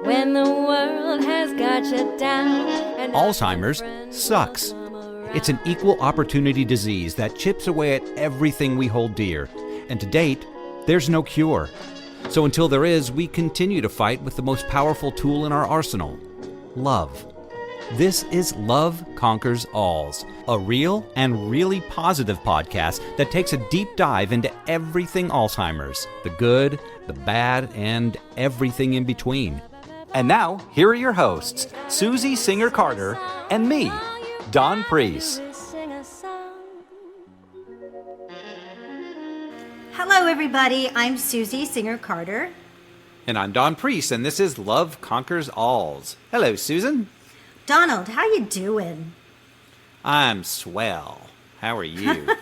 When the world has got you down. And Alzheimer's sucks. It's an equal opportunity disease that chips away at everything we hold dear. And to date, there's no cure. So until there is, we continue to fight with the most powerful tool in our arsenal, love. This is Love Conquers Alls, a real and really positive podcast that takes a deep dive into everything Alzheimer's, the good, the bad, and everything in between. And now, here are your hosts, Susie Singer-Carter and me, Don Priest. Hello, everybody. I'm Susie Singer-Carter. And I'm Don Priest, and this is Love Conquers Alls. Hello, Susan. Donald, how you doing? I'm swell. How are you?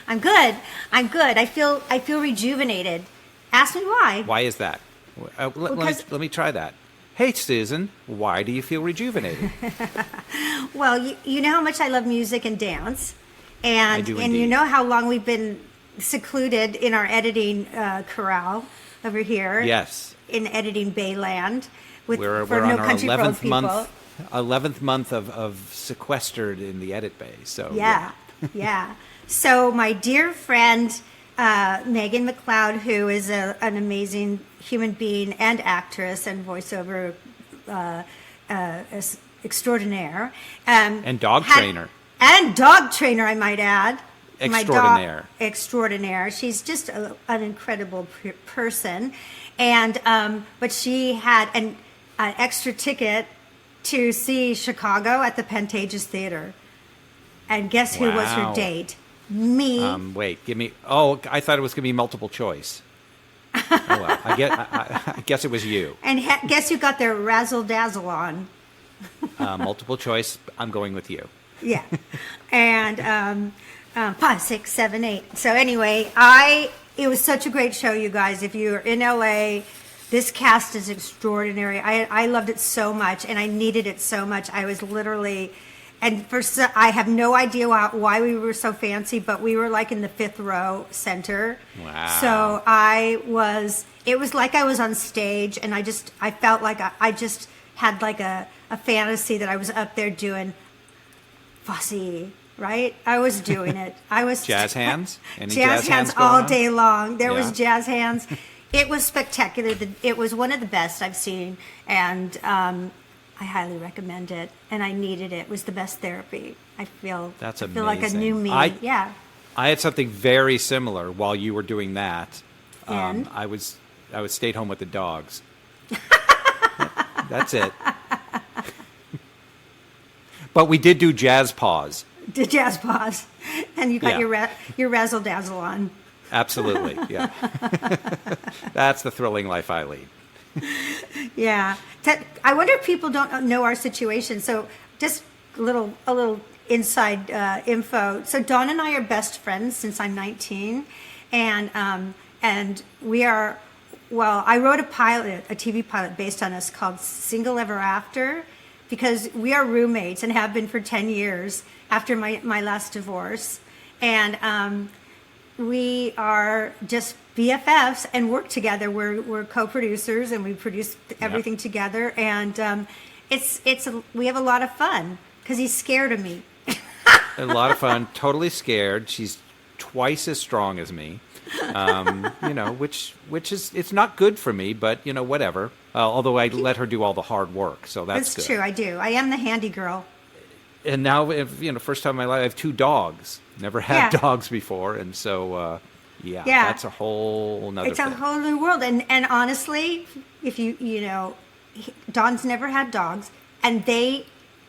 I'm good. I feel rejuvenated. Ask me why. Why is that? Let me try that. Hey, Susan, why do you feel rejuvenated? Well, you know how much I love music and dance. And, I do and indeed. you know how long we've been secluded in our editing corral over here. Yes. In editing Bayland. We're on our 11th month of sequestered in the edit bay. So Yeah. So my dear friend Megan McLeod, who is an amazing human being and actress and voiceover extraordinaire, and dog trainer, I might add. Extraordinaire. She's just an incredible person, and but she had an extra ticket to see Chicago at the Pantages Theater, and guess who was her date? Me. Wait, give me. Oh, I thought it was going to be multiple choice. Oh well, I guess it was you. And guess who got their razzle dazzle on? Multiple choice. I'm going with you. Yeah, and 5, 6, 7, 8. So anyway, it was such a great show, you guys. If you're in LA, this cast is extraordinary. I loved it so much, and I needed it so much. I was literally, and I have no idea why we were so fancy, but we were like in the 5th row center. Wow. So it was like I was on stage, and I felt like I just had like a fantasy that I was up there doing Fosse. Right? I was doing it. I was jazz hands? Any jazz hands going all on? day long. There was jazz hands. It was spectacular. It was one of the best I've seen, and I highly recommend it. And I needed it. It was the best therapy. I feel like a new me. I had something very similar while you were doing that. And? I stayed home with the dogs. That's it. But we did do jazz paws. The jazz pause, and you got your razzle dazzle on. Absolutely, yeah. That's the thrilling life I lead. Yeah, I wonder if people don't know our situation. So just a little inside info. So Dawn and I are best friends since I'm 19, and we are. Well, I wrote a TV pilot based on us called Single Ever After, because we are roommates and have been for 10 years after my last divorce. And we are just BFFs and work together. We're co-producers, and we produce everything together. And we have a lot of fun because he's scared of me. A lot of fun, totally scared. She's twice as strong as me. Which is, it's not good for me, but whatever. Although I let her do all the hard work, so that's good. True. I do. I am the handy girl. And now, first time in my life, I have 2 dogs. Never had dogs before, and so that's a whole nother. It's a whole new world, and honestly, if Don's never had dogs, and they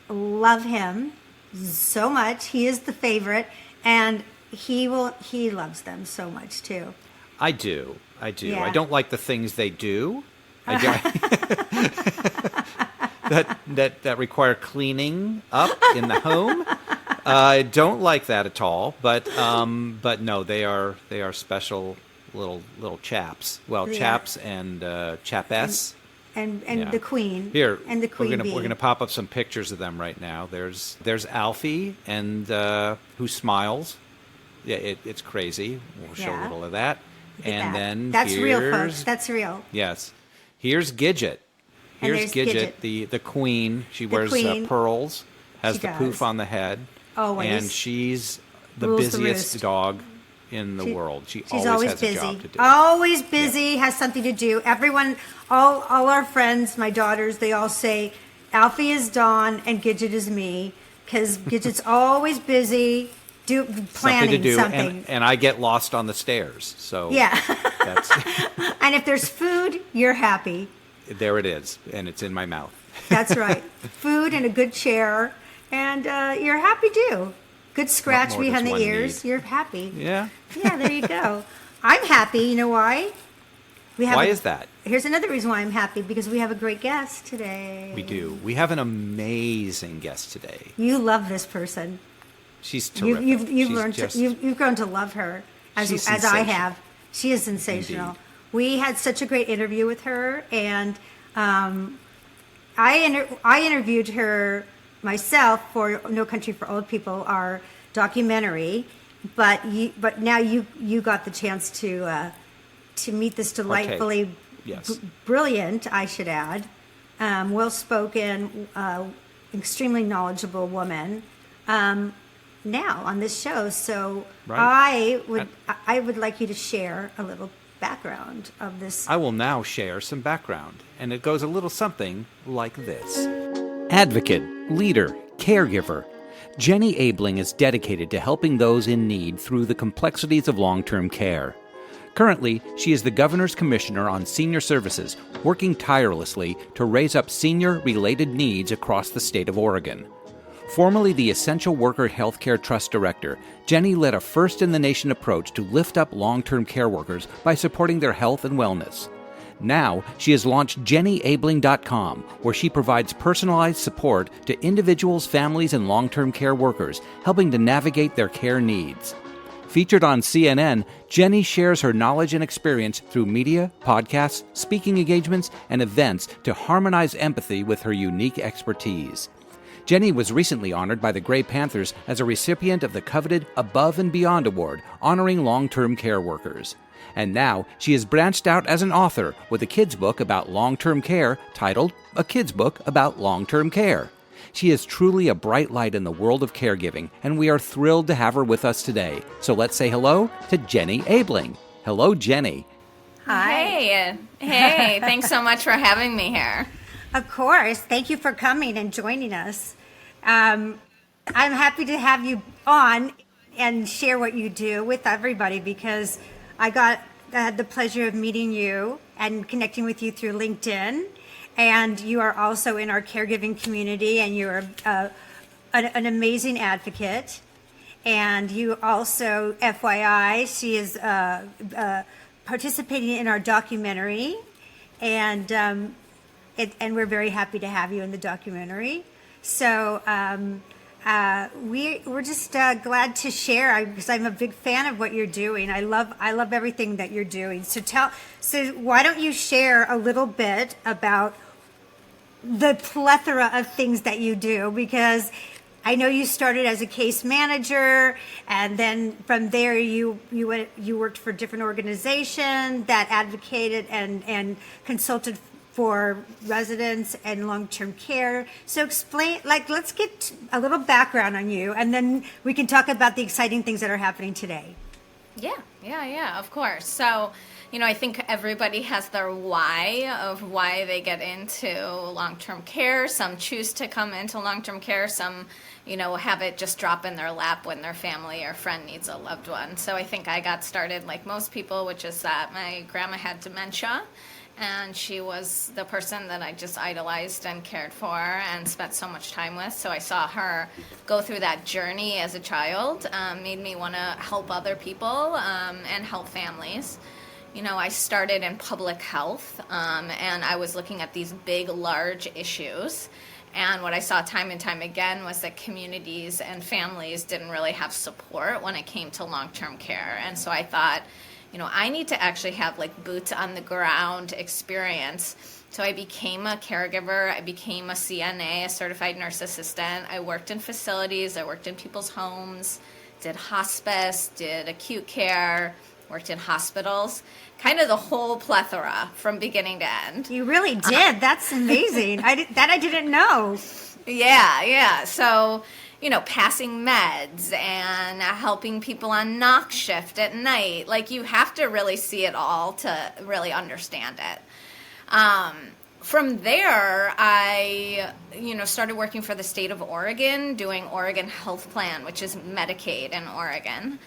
love him so much. He is the favorite, and he loves them so much too. I do. Yeah. I don't like the things they do. That require cleaning up in the home. I don't like that at all. But no, they are special little chaps. Well, chaps and chapess. And the queen. Here, and the queen we're gonna pop up some pictures of them right now. There's Alfie, and who smiles. Yeah, it's crazy. We'll show a little of that. And then that's real, folks. That's real. Yes. Here's Gidget. And Here's there's Gidget, the queen. She wears queen. pearls, has She the does. poof on the head. Always. And she's the Rules the busiest roost. dog in the world. She's always has busy. a job to do. Always busy, has something to do. Everyone, all our friends, my daughters, they all say, Alfie is Dawn and Gidget is me, because Gidget's always busy planning something. And I get lost on the stairs. So Yeah. that's, And if there's food, you're happy. there it is, and it's in my mouth. That's right. Food and a good chair, and you're happy too. Good scratch more behind does the one ears. need. You're happy. Yeah. Yeah, there you go. I'm happy. You know why? Why is that? Here's another reason why I'm happy, because we have a great guest today. We do. We have an amazing guest today. You love this person. She's terrific. You've She's learned just- you've grown to love her She's as I sensational. have. She is sensational. Indeed. We had such a great interview with her, and I interviewed her myself for No Country for Old People, our documentary. But now you got the chance to meet this delightfully Yes. brilliant, I should add, well-spoken, extremely knowledgeable woman. Now on this show, so Right. I would like you to share a little background of this. I will now share some background, and it goes a little something like this. Advocate, leader, caregiver. Jenny Abeling is dedicated to helping those in need through the complexities of long-term care. Currently, she is the Governor's Commissioner on Senior Services, working tirelessly to raise up senior-related needs across the state of Oregon. Formerly the Essential Worker Healthcare Trust Director, Jenny led a first-in-the-nation approach to lift up long-term care workers by supporting their health and wellness. Now, she has launched JennyAbeling.com, where she provides personalized support to individuals, families, and long-term care workers, helping to navigate their care needs. Featured on CNN, Jenny shares her knowledge and experience through media, podcasts, speaking engagements, and events to harmonize empathy with her unique expertise. Jenny was recently honored by the Gray Panthers as a recipient of the coveted Above and Beyond Award, honoring long-term care workers. And now she has branched out as an author with a kids' book about long-term care titled A Kids' Book About Long-Term Care. She is truly a bright light in the world of caregiving, and we are thrilled to have her with us today. So let's say hello to Jenny Abeling. Hello, Jenny. Hi. Hey, thanks so much for having me here. Of course. Thank you for coming and joining us. I'm happy to have you on and share what you do with everybody, because I had the pleasure of meeting you and connecting with you through LinkedIn. And you are also in our caregiving community, and you're an amazing advocate. And you also, FYI, she is participating in our documentary, and we're very happy to have you in the documentary. So we're just glad to share, because I'm a big fan of what you're doing. I love everything that you're doing. So why don't you share a little bit about the plethora of things that you do, because I know you started as a case manager, and then from there you worked for different organizations that advocated and consulted for residents and long-term care. So explain, let's get a little background on you, and then we can talk about the exciting things that are happening today. Yeah, of course. So, I think everybody has their why of why they get into long-term care. Some choose to come into long-term care. Some, have it just drop in their lap when their family or friend needs a loved one. So I think I got started like most people, which is that my grandma had dementia. And she was the person that I just idolized and cared for and spent so much time with. So I saw her go through that journey as a child, made me want to help other people and help families. I started in public health, and I was looking at these big, large issues. And what I saw time and time again was that communities and families didn't really have support when it came to long-term care. And so I thought, I need to actually have boots on the ground experience. So I became a caregiver. I became a CNA, a certified nurse assistant. I worked in facilities. I worked in people's homes, did hospice, did acute care, worked in hospitals, kind of the whole plethora from beginning to end. You really did. That's amazing. I didn't know. Yeah. So, passing meds and helping people on knock shift at night. Like, you have to really see it all to really understand it. From there, I, started working for the state of Oregon, doing Oregon Health Plan, which is Medicaid in Oregon.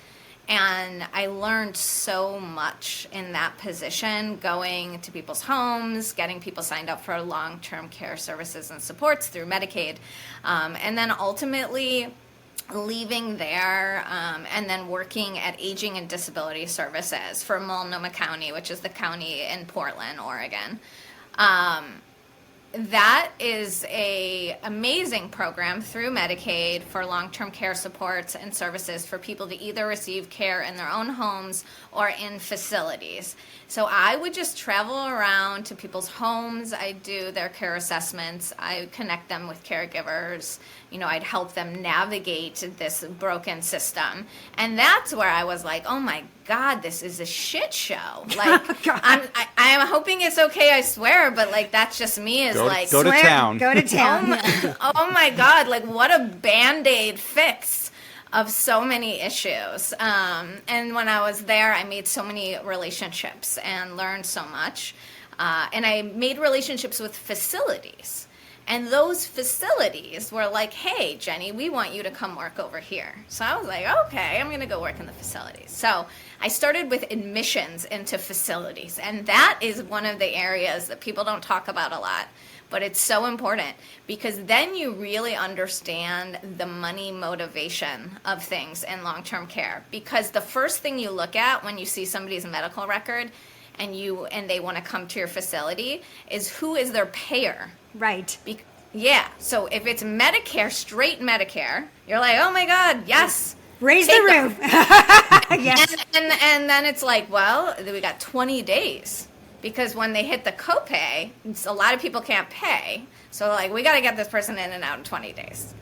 And I learned so much in that position, going to people's homes, getting people signed up for long-term care services and supports through Medicaid. And then ultimately leaving there and then working at Aging and Disability Services for Multnomah County, which is the county in Portland, Oregon. That is a amazing program through Medicaid for long-term care supports and services for people to either receive care in their own homes or in facilities. So I would just travel around to people's homes. I do their care assessments. I connect them with caregivers. I'd help them navigate this broken system. And that's where I was like, oh my God, this is a shit show. Like, I'm hoping it's okay, I swear, but like, that's just me Go to Swear, town. Go to town. Oh my God, like what a Band-Aid fix of so many issues. And when I was there, I made so many relationships and learned so much. And I made relationships with facilities. And those facilities were like, hey, Jenny, we want you to come work over here. So I was like, okay, I'm going to go work in the facilities. So I started with admissions into facilities. And that is one of the areas that people don't talk about a lot. But it's so important because then you really understand the money motivation of things in long-term care. Because the first thing you look at when you see somebody's medical record and they want to come to your facility is who is their payer. Right. Yeah. So if it's Medicare, straight Medicare, you're like, oh my God, yes. Raise the roof. Yes. And then it's like, well, we got 20 days. Because when they hit the copay, a lot of people can't pay. So like, we got to get this person in and out in 20 days.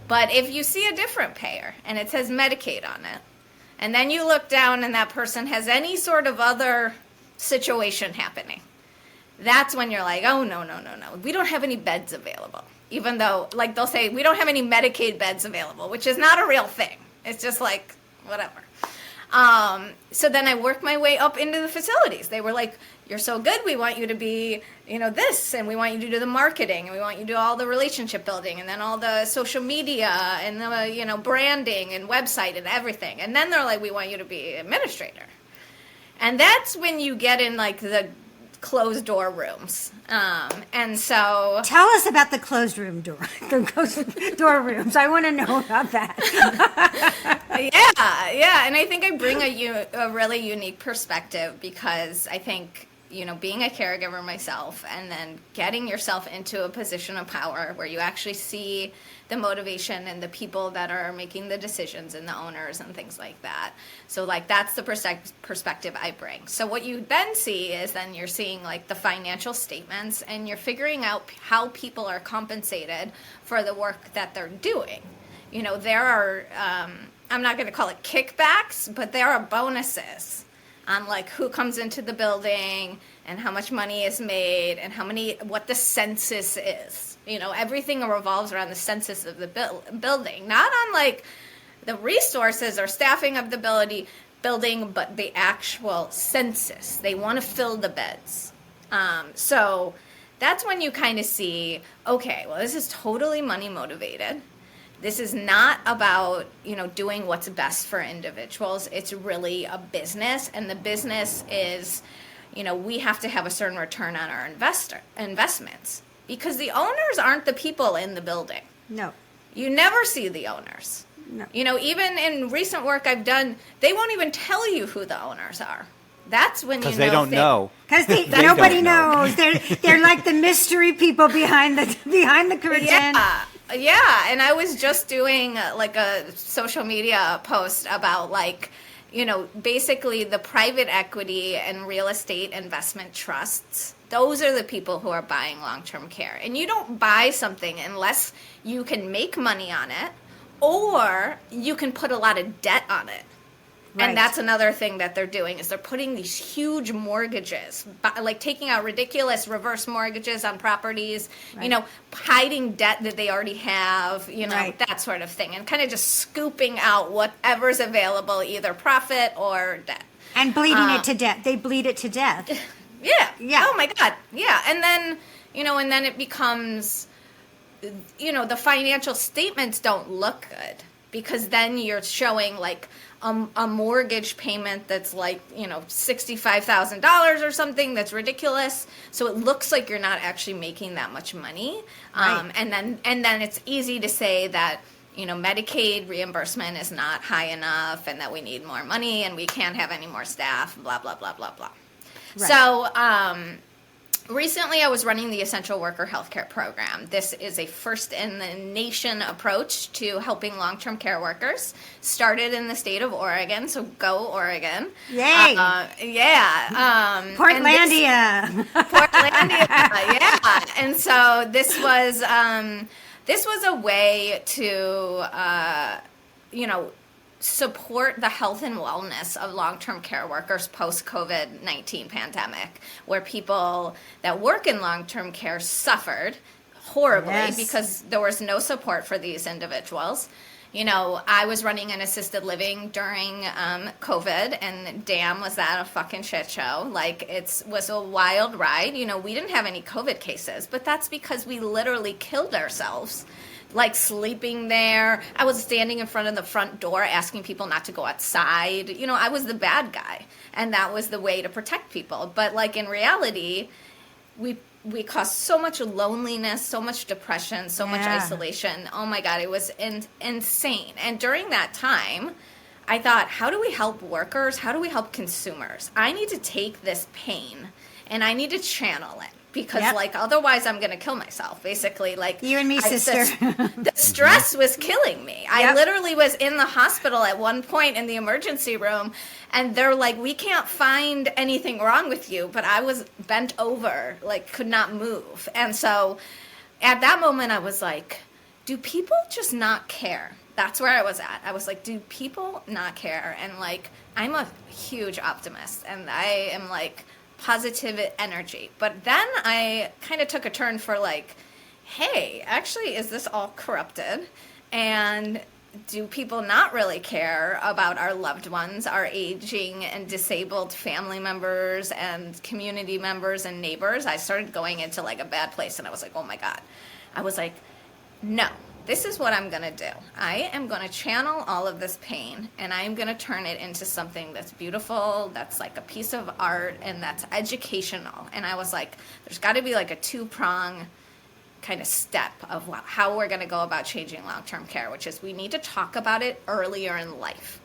But if you see a different payer and it says Medicaid on it, and then you look down and that person has any sort of other situation happening, that's when you're like, oh, no. We don't have any beds available. Even though, like, they'll say, we don't have any Medicaid beds available, which is not a real thing. It's just like, whatever. So then I worked my way up into the facilities. They were like, you're so good. We want you to be, this, and we want you to do the marketing, and we want you to do all the relationship building, and then all the social media, and the, branding, and website, and everything. And then they're like, we want you to be administrator. And that's when you get in, like, the closed door rooms. And so tell us about the closed door rooms. I want to know about that. Yeah. And I think I bring a really unique perspective because I think, being a caregiver myself and then getting yourself into a position of power where you actually see the motivation and the people that are making the decisions and the owners and things like that. So like that's the perspective I bring. So what you then see is then you're seeing like the financial statements and you're figuring out how people are compensated for the work that they're doing. There are, I'm not going to call it kickbacks, but there are bonuses on like who comes into the building and how much money is made and what the census is. Everything revolves around the census of the building, not on like the resources or staffing of the building, but the actual census. They want to fill the beds. So that's when you kind of see, okay, well, this is totally money motivated. This is not about, doing what's best for individuals. It's really a business, and the business is, we have to have a certain return on our investments because the owners aren't the people in the building. No. You never see the owners. No. Even in recent work I've done, they won't even tell you who the owners are. That's when because they don't know. Because nobody knows. They're like the mystery people behind the curtain. Yeah, and I was just doing like a social media post about like, basically the private equity and real estate investment trusts. Those are the people who are buying long-term care. And you don't buy something unless you can make money on it or you can put a lot of debt on it. Right. And that's another thing that they're doing is they're putting these huge mortgages, like taking out ridiculous reverse mortgages on properties, Right. hiding debt that they already have, Right. that sort of thing, and kind of just scooping out whatever's available, either profit or debt. And bleeding it to death. They bleed it to death. Yeah. Yeah. Oh my God. Yeah. And then, and then it becomes, the financial statements don't look good because then you're showing like a mortgage payment that's like, $65,000 or something that's ridiculous. So it looks like you're not actually making that much money. Right. And then it's easy to say that, Medicaid reimbursement is not high enough and that we need more money and we can't have any more staff, blah, blah, blah, blah, blah. Right. So recently I was running the Essential Worker Healthcare Program. This is a first-in-the-nation approach to helping long-term care workers. Started in the state of Oregon, so go Oregon. Yay. Yeah. Portlandia. Portlandia, yeah. And so this was a way to, support the health and wellness of long-term care workers post-COVID-19 pandemic, where people that work in long-term care suffered horribly Yes. because there was no support for these individuals. I was running an assisted living during COVID, and damn, was that a fucking shit show. Like, it was a wild ride. We didn't have any COVID cases, but that's because we literally killed ourselves. Like sleeping there. I was standing in front of the front door asking people not to go outside. I was the bad guy. And that was the way to protect people. But like in reality, we caused so much loneliness, so much depression, so much isolation. Oh my God, it was insane. And during that time, I thought, how do we help workers? How do we help consumers? I need to take this pain and I need to channel it. Because, otherwise I'm going to kill myself, basically. Like, You and me, sister. The stress was killing me. I literally was in the hospital at one point in the emergency room, and they're like, we can't find anything wrong with you. But I was bent over, like, could not move. And so at that moment, I was like, do people just not care? That's where I was at. I was like, do people not care? And, like, I'm a huge optimist, and I am, like, positive energy. But then I kind of took a turn for like, hey, actually, is this all corrupted? And do people not really care about our loved ones, our aging and disabled family members and community members and neighbors? I started going into like a bad place, and I was like, oh my God. I was like, no. This is what I'm going to do. I am going to channel all of this pain, and I am going to turn it into something that's beautiful, that's like a piece of art, and that's educational. And I was like, there's got to be like a two-prong kind of step of how we're going to go about changing long-term care, which is we need to talk about it earlier in life.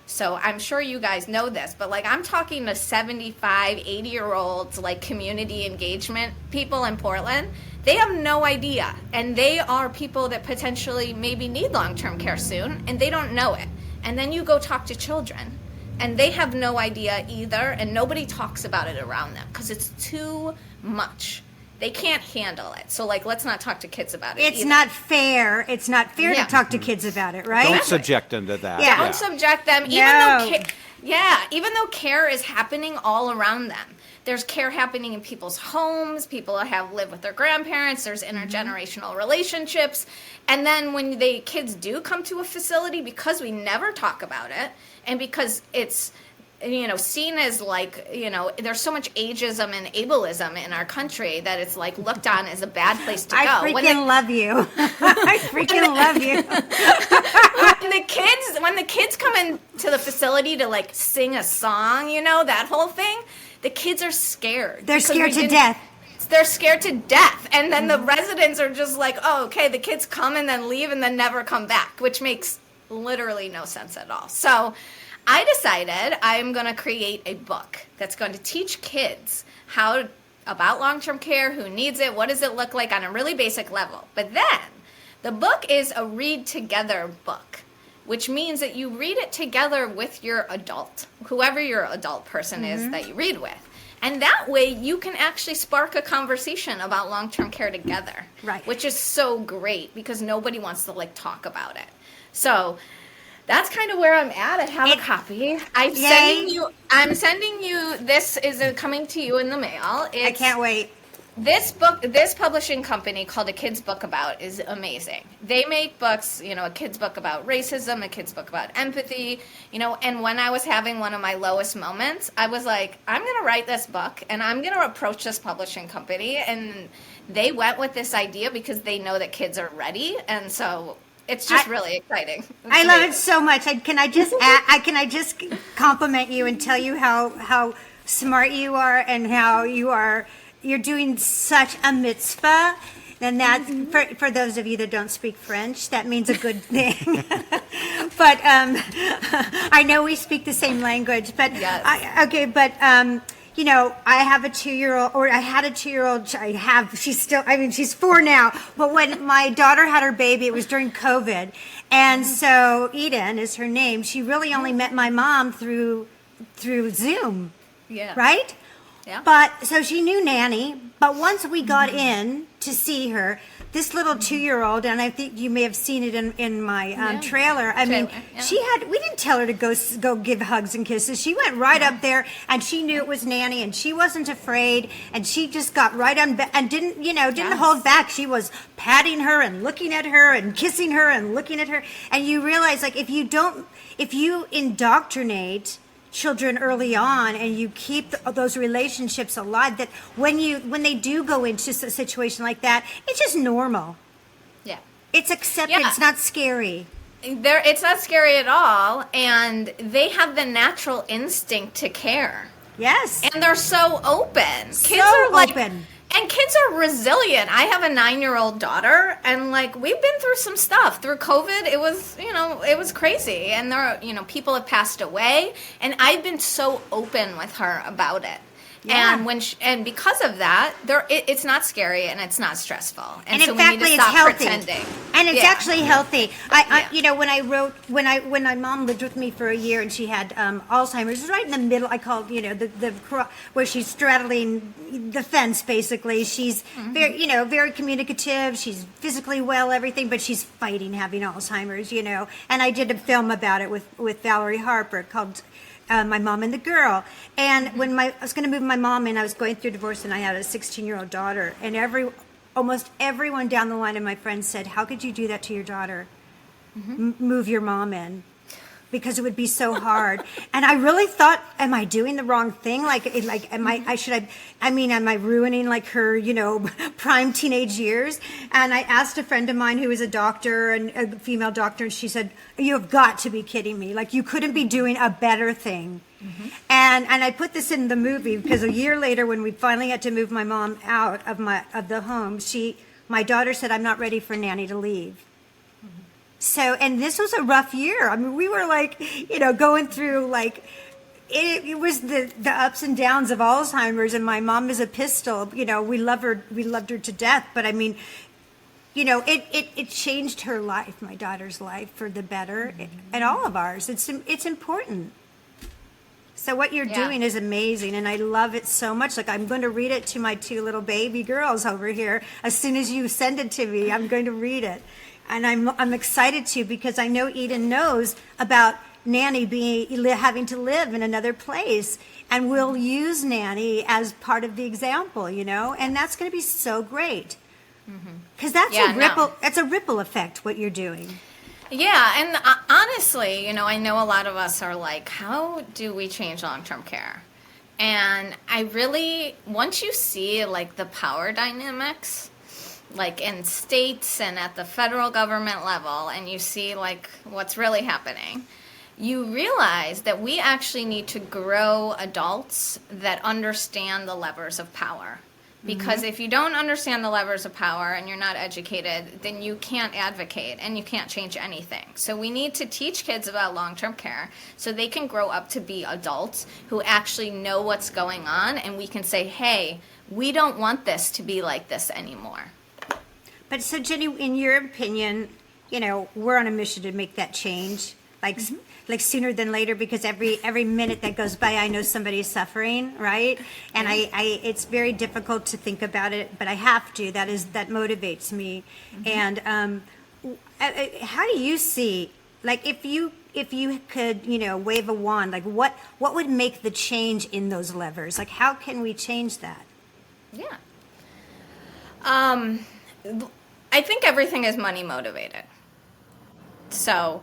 So I'm sure you guys know this, but like I'm talking to 75, 80-year-olds, like community engagement people in Portland. They have no idea, and they are people that potentially maybe need long-term care soon, and they don't know it. And then you go talk to children, and they have no idea either, and nobody talks about it around them because it's too much. They can't handle it. So, like, let's not talk to kids about it It's either. not fair. It's not fair to talk to kids about it, right? Don't subject them to that. Yeah. Don't subject them, even though care is happening all around them. There's care happening in people's homes. People live with their grandparents. There's intergenerational relationships. And then when the kids do come to a facility, because we never talk about it, and because it's seen as like, there's so much ageism and ableism in our country that it's like looked on as a bad place to go. I freaking love you. I freaking love you. When the kids come into the facility to like sing a song, that whole thing, the kids are scared. They're scared to death. They're scared to death. And then the residents are just like, oh, okay, the kids come and then leave and then never come back, which makes literally no sense at all. So I decided I'm going to create a book that's going to teach kids about long-term care, who needs it, what does it look like on a really basic level. But then the book is a read together book, which means that you read it together with your adult, whoever your adult person is that you read with. And that way you can actually spark a conversation about long-term care together. Right. Which is so great because nobody wants to like talk about it. So that's kind of where I'm at. I have a copy. I'm sending you. This is coming to you in the mail. I can't wait. This publishing company called A Kid's Book About is amazing. They make books, a kid's book about racism, a kid's book about empathy, and when I was having one of my lowest moments, I was like, I'm going to write this book and I'm going to approach this publishing company. And they went with this idea because they know that kids are ready. And so it's just really exciting. I love it so much. Can I just compliment you and tell you how smart you are and how you're doing such a mitzvah, and that for those of you that don't speak French, that means a good thing. But I know we speak the same language. But yes. I have a 2-year-old, or I had a 2-year-old. She's 4 now. But when my daughter had her baby, it was during COVID, and so Eden is her name. She really only met my mom through Zoom. Yeah. Right. Yeah. But so she knew Nanny, but once we got in to see her, this little 2-year-old, and I think you may have seen it in my trailer. I mean, we didn't tell her to go give hugs and kisses. She went right up there, and she knew it was Nanny, and she wasn't afraid, and she just got right on and didn't hold back. She was patting her and looking at her and kissing her and looking at her, and you realize, like, if you indoctrinate children early on and you keep those relationships alive, that when they do go into a situation like that, it's just normal. Yeah, it's accepted. It's not scary. It's not scary at all, and they have the natural instinct to care. Yes, and they're so open. Kids are open. And kids are resilient. I have a 9-year-old daughter, and we've been through some stuff. Through COVID, it was crazy. And people have passed away, and I've been so open with her about it. Yeah. And because of that, it's not scary and it's not stressful. And so we need to stop pretending. And it's actually healthy. When my mom lived with me for a year and she had Alzheimer's, it was right in the middle. I called where she's straddling the fence. Basically, she's very communicative. She's physically well, everything, but she's fighting having Alzheimer's. And I did a film about it with Valerie Harper called My Mom and the Girl. And when I was going to move my mom in, I was going through divorce, and I had a 16-year-old daughter. And almost everyone down the line of my friends said, "How could you do that to your daughter? Move your mom in." Because it would be so hard. And I really thought, am I doing the wrong thing? Am I ruining her, prime teenage years? And I asked a friend of mine who is a doctor, and a female doctor, and she said, "You have got to be kidding me. You couldn't be doing a better thing." Mm-hmm. And I put this in the movie because a year later, when we finally had to move my mom out of the home, my daughter said, "I'm not ready for Nanny to leave." So, and this was a rough year. I mean, we were going through it was the ups and downs of Alzheimer's, and my mom is a pistol. We loved her to death. But I mean, it changed her life, my daughter's life, for the better, and all of ours. It's important. So what you're doing is amazing, and I love it so much. I'm going to read it to my 2 little baby girls over here. As soon as you send it to me, I'm going to read it. And I'm excited to, because I know Eden knows about Nanny having to live in another place, and we'll use Nanny as part of the example, and that's going to be so great, because that's a ripple effect, what you're doing. Yeah, and honestly, I know a lot of us are like, how do we change long-term care? And I really, once you see the power dynamics, in states and at the federal government level, and you see what's really happening, you realize that we actually need to grow adults that understand the levers of power. Because if you don't understand the levers of power and you're not educated, then you can't advocate and you can't change anything. So we need to teach kids about long-term care so they can grow up to be adults who actually know what's going on, and we can say, hey, we don't want this to be like this anymore. But so, Jenny, in your opinion, we're on a mission to make that change, sooner than later, because every minute that goes by, I know somebody's suffering, right? And it's very difficult to think about it, but I have to. That motivates me. And how do you see, if you if you could, wave a wand, like what would make the change in those levers? Like, how can we change that? Yeah. I think everything is money motivated. So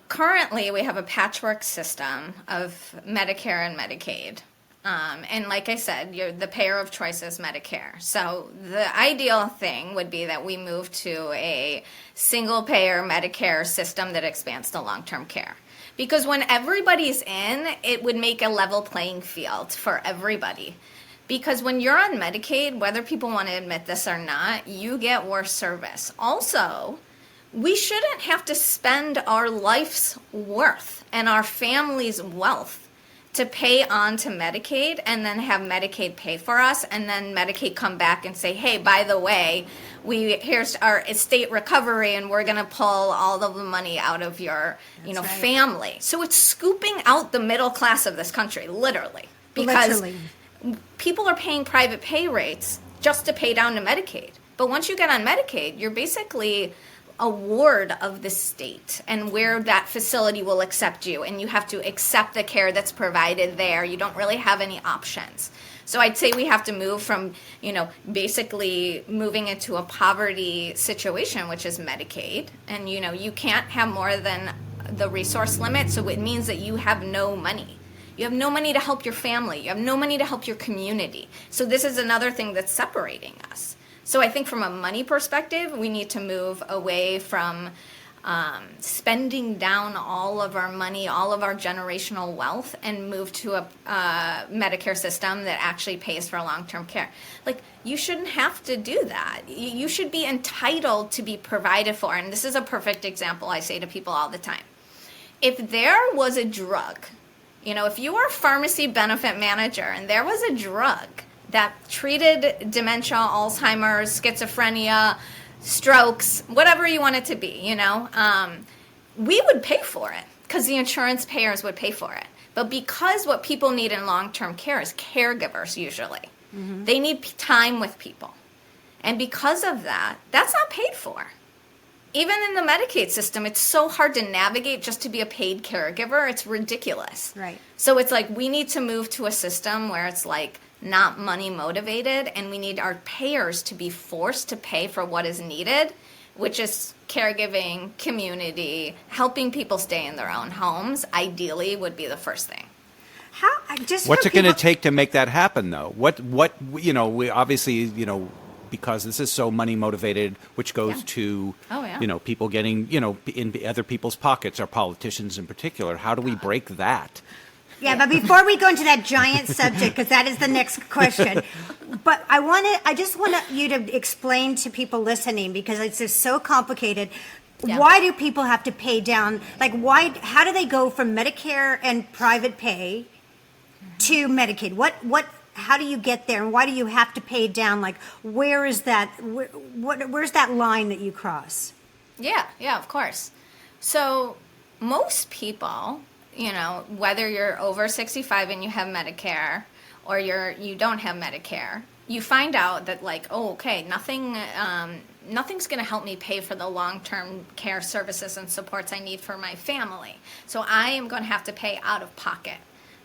currently we have a patchwork system of Medicare and Medicaid. And like I said, the payer of choice is Medicare. So the ideal thing would be that we move to a single payer Medicare system that expands to long-term care. Because when everybody's in, it would make a level playing field for everybody. Because when you're on Medicaid, whether people want to admit this or not, you get worse service. Also, we shouldn't have to spend our life's worth and our family's wealth to pay on to Medicaid and then have Medicaid pay for us, and then Medicaid come back and say, hey, by the way, here's our estate recovery and we're going to pull all of the money out of your That's right. family. So it's scooping out the middle class of this country, literally. Because people are paying private pay rates just to pay down to Medicaid. But once you get on Medicaid, you're basically a ward of the state and where that facility will accept you, and you have to accept the care that's provided there. You don't really have any options. So I'd say we have to move from, basically moving into a poverty situation, which is Medicaid, and you can't have more than the resource limit, so it means that you have no money. You have no money to help your family. You have no money to help your community. So this is another thing that's separating us. So I think from a money perspective, we need to move away from spending down all of our money, all of our generational wealth, and move to a Medicare system that actually pays for long-term care. Like, you shouldn't have to do that. You should be entitled to be provided for. And this is a perfect example I say to people all the time. If there was a drug, if you were a pharmacy benefit manager and there was a drug that treated dementia, Alzheimer's, schizophrenia, strokes, whatever you want it to be, we would pay for it because the insurance payers would pay for it. But because what people need in long-term care is caregivers usually. Mm-hmm. They need time with people. And because of that, that's not paid for. Even in the Medicaid system, it's so hard to navigate just to be a paid caregiver. It's ridiculous. Right. So it's like we need to move to a system where it's like not money motivated, and we need our payers to be forced to pay for what is needed, which is caregiving, community, helping people stay in their own homes, ideally would be the first thing. What's it going to take to make that happen, though? What we obviously, because this is so money motivated, which goes to, people getting, in other people's pockets, our politicians in particular. How do we break that? Yeah, but before we go into that giant subject, because that is the next question, but I just want you to explain to people listening, because it's just so complicated. Yeah. Why do people have to pay down? Like, how do they go from Medicare and private pay to Medicaid? How do you get there, and why do you have to pay down? Like, where is that? Where's that line that you cross? Yeah, of course. So most people, whether you're over 65 and you have Medicare, or you don't have Medicare, you find out that nothing's going to help me pay for the long-term care services and supports I need for my family. So I am going to have to pay out of pocket.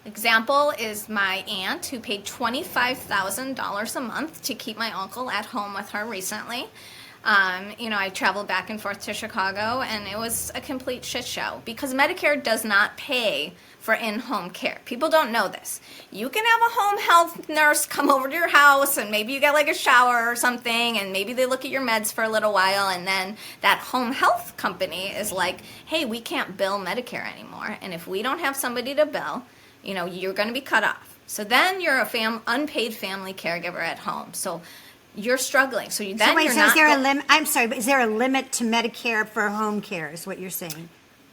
Example is my aunt, who paid $25,000 a month to keep my uncle at home with her recently. I traveled back and forth to Chicago, and it was a complete shit show because Medicare does not pay for in-home care. People don't know this. You can have a home health nurse come over to your house, and maybe you get like a shower or something, and maybe they look at your meds for a little while, and then that home health company is like, hey, we can't bill Medicare anymore, and if we don't have somebody to bill, you're going to be cut off. So then you're a unpaid family caregiver at home. So you're struggling. So is there a limit? I'm sorry, but is there a limit to Medicare for home care is what you're saying?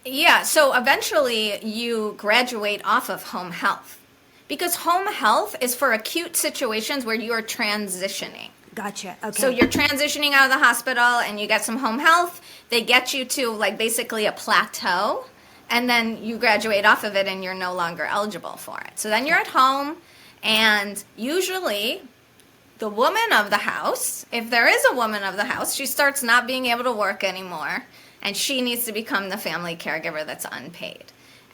Yeah. So eventually you graduate off of home health, because home health is for acute situations where you are transitioning. Gotcha. Okay. So you're transitioning out of the hospital and you get some home health. They get you to basically a plateau. And then you graduate off of it and you're no longer eligible for it. So then you're at home, and usually the woman of the house, if there is a woman of the house, she starts not being able to work anymore. and she needs to become the family caregiver that's unpaid.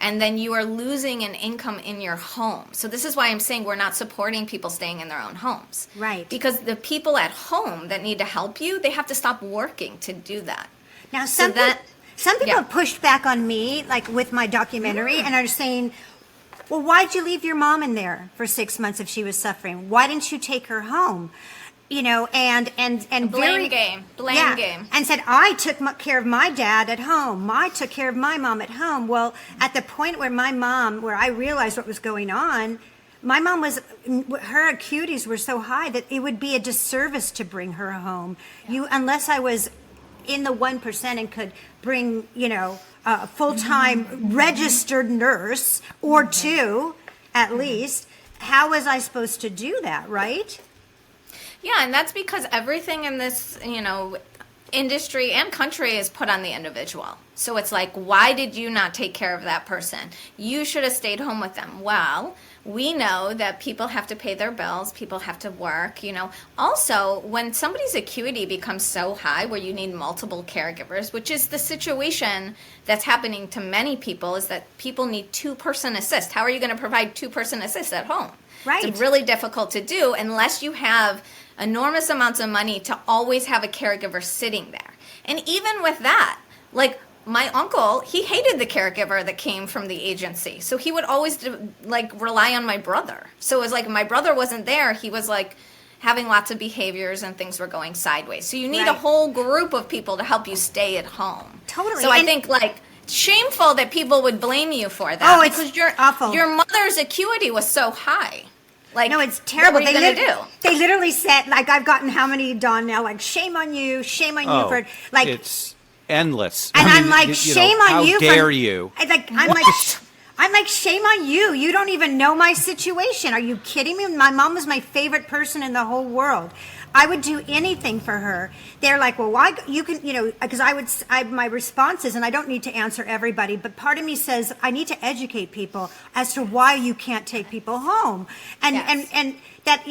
And then you are losing an income in your home. So this is why I'm saying we're not supporting people staying in their own homes. Right. Because the people at home that need to help you, they have to stop working to do that. Now, some people have pushed back on me, like with my documentary, and are saying, well, why'd you leave your mom in there for 6 months if she was suffering? Why didn't you take her home? You know, and Blame game. And said, I took care of my dad at home. I took care of my mom at home. Well, at the point where where I realized what was going on, my mom her acuities were so high that it would be a disservice to bring her home. Unless I was in the 1% and could bring, a full-time registered nurse or two, at least, how was I supposed to do that, right? Yeah, and that's because everything in this, industry and country is put on the individual. So it's like, why did you not take care of that person? You should have stayed home with them. Well, we know that people have to pay their bills, people have to work, Also, when somebody's acuity becomes so high where you need multiple caregivers, which is the situation that's happening to many people, is that people need two-person assist. How are you going to provide two-person assist at home? Right. It's really difficult to do unless you have enormous amounts of money to always have a caregiver sitting there. And even with that, like my uncle, he hated the caregiver that came from the agency. So he would always rely on my brother. So it was like my brother wasn't there. He was like having lots of behaviors and things were going sideways. So you need a whole group of people to help you stay at home. Totally. So I think shameful that people would blame you for that. Oh, it's because awful. Your mother's acuity was so high. No, it's terrible. What are you going to do? They literally said, I've gotten how many, Dawn, now, shame on you for, it's endless. And I'm like, shame on you. How dare you? I'm like, shame on you. You don't even know my situation. Are you kidding me? My mom was my favorite person in the whole world. I would do anything for her. They're like, well, why you can, because my response is, and I don't need to answer everybody, but part of me says I need to educate people as to why you can't take people home. And that,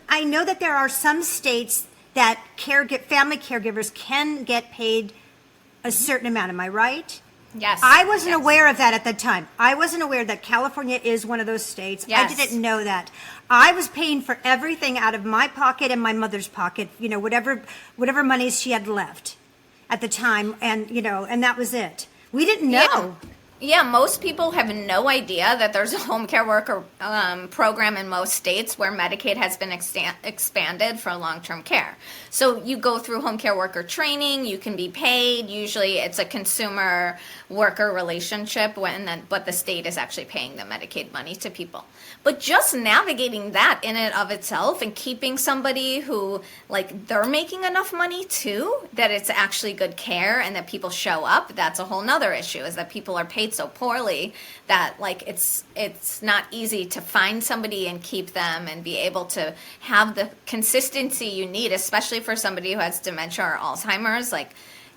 I know that there are some states that family caregivers can get paid a certain amount. Am I right? Yes. I wasn't aware of that at the time. I wasn't aware that California is one of those states. Yes. I didn't know that. I was paying for everything out of my pocket and my mother's pocket, whatever monies she had left at the time, and and that was it. We didn't know. Yeah, most people have no idea that there's a home care worker program in most states where Medicaid has been expanded for long-term care. So you go through home care worker training, you can be paid. Usually it's a consumer worker relationship, but the state is actually paying the Medicaid money to people. But just navigating that in and of itself and keeping somebody who, they're making enough money too, that it's actually good care and that people show up, that's a whole nother issue, is that people are paid so poorly that it's not easy to find somebody and keep them and be able to have the consistency you need, especially for somebody who has dementia or Alzheimer's.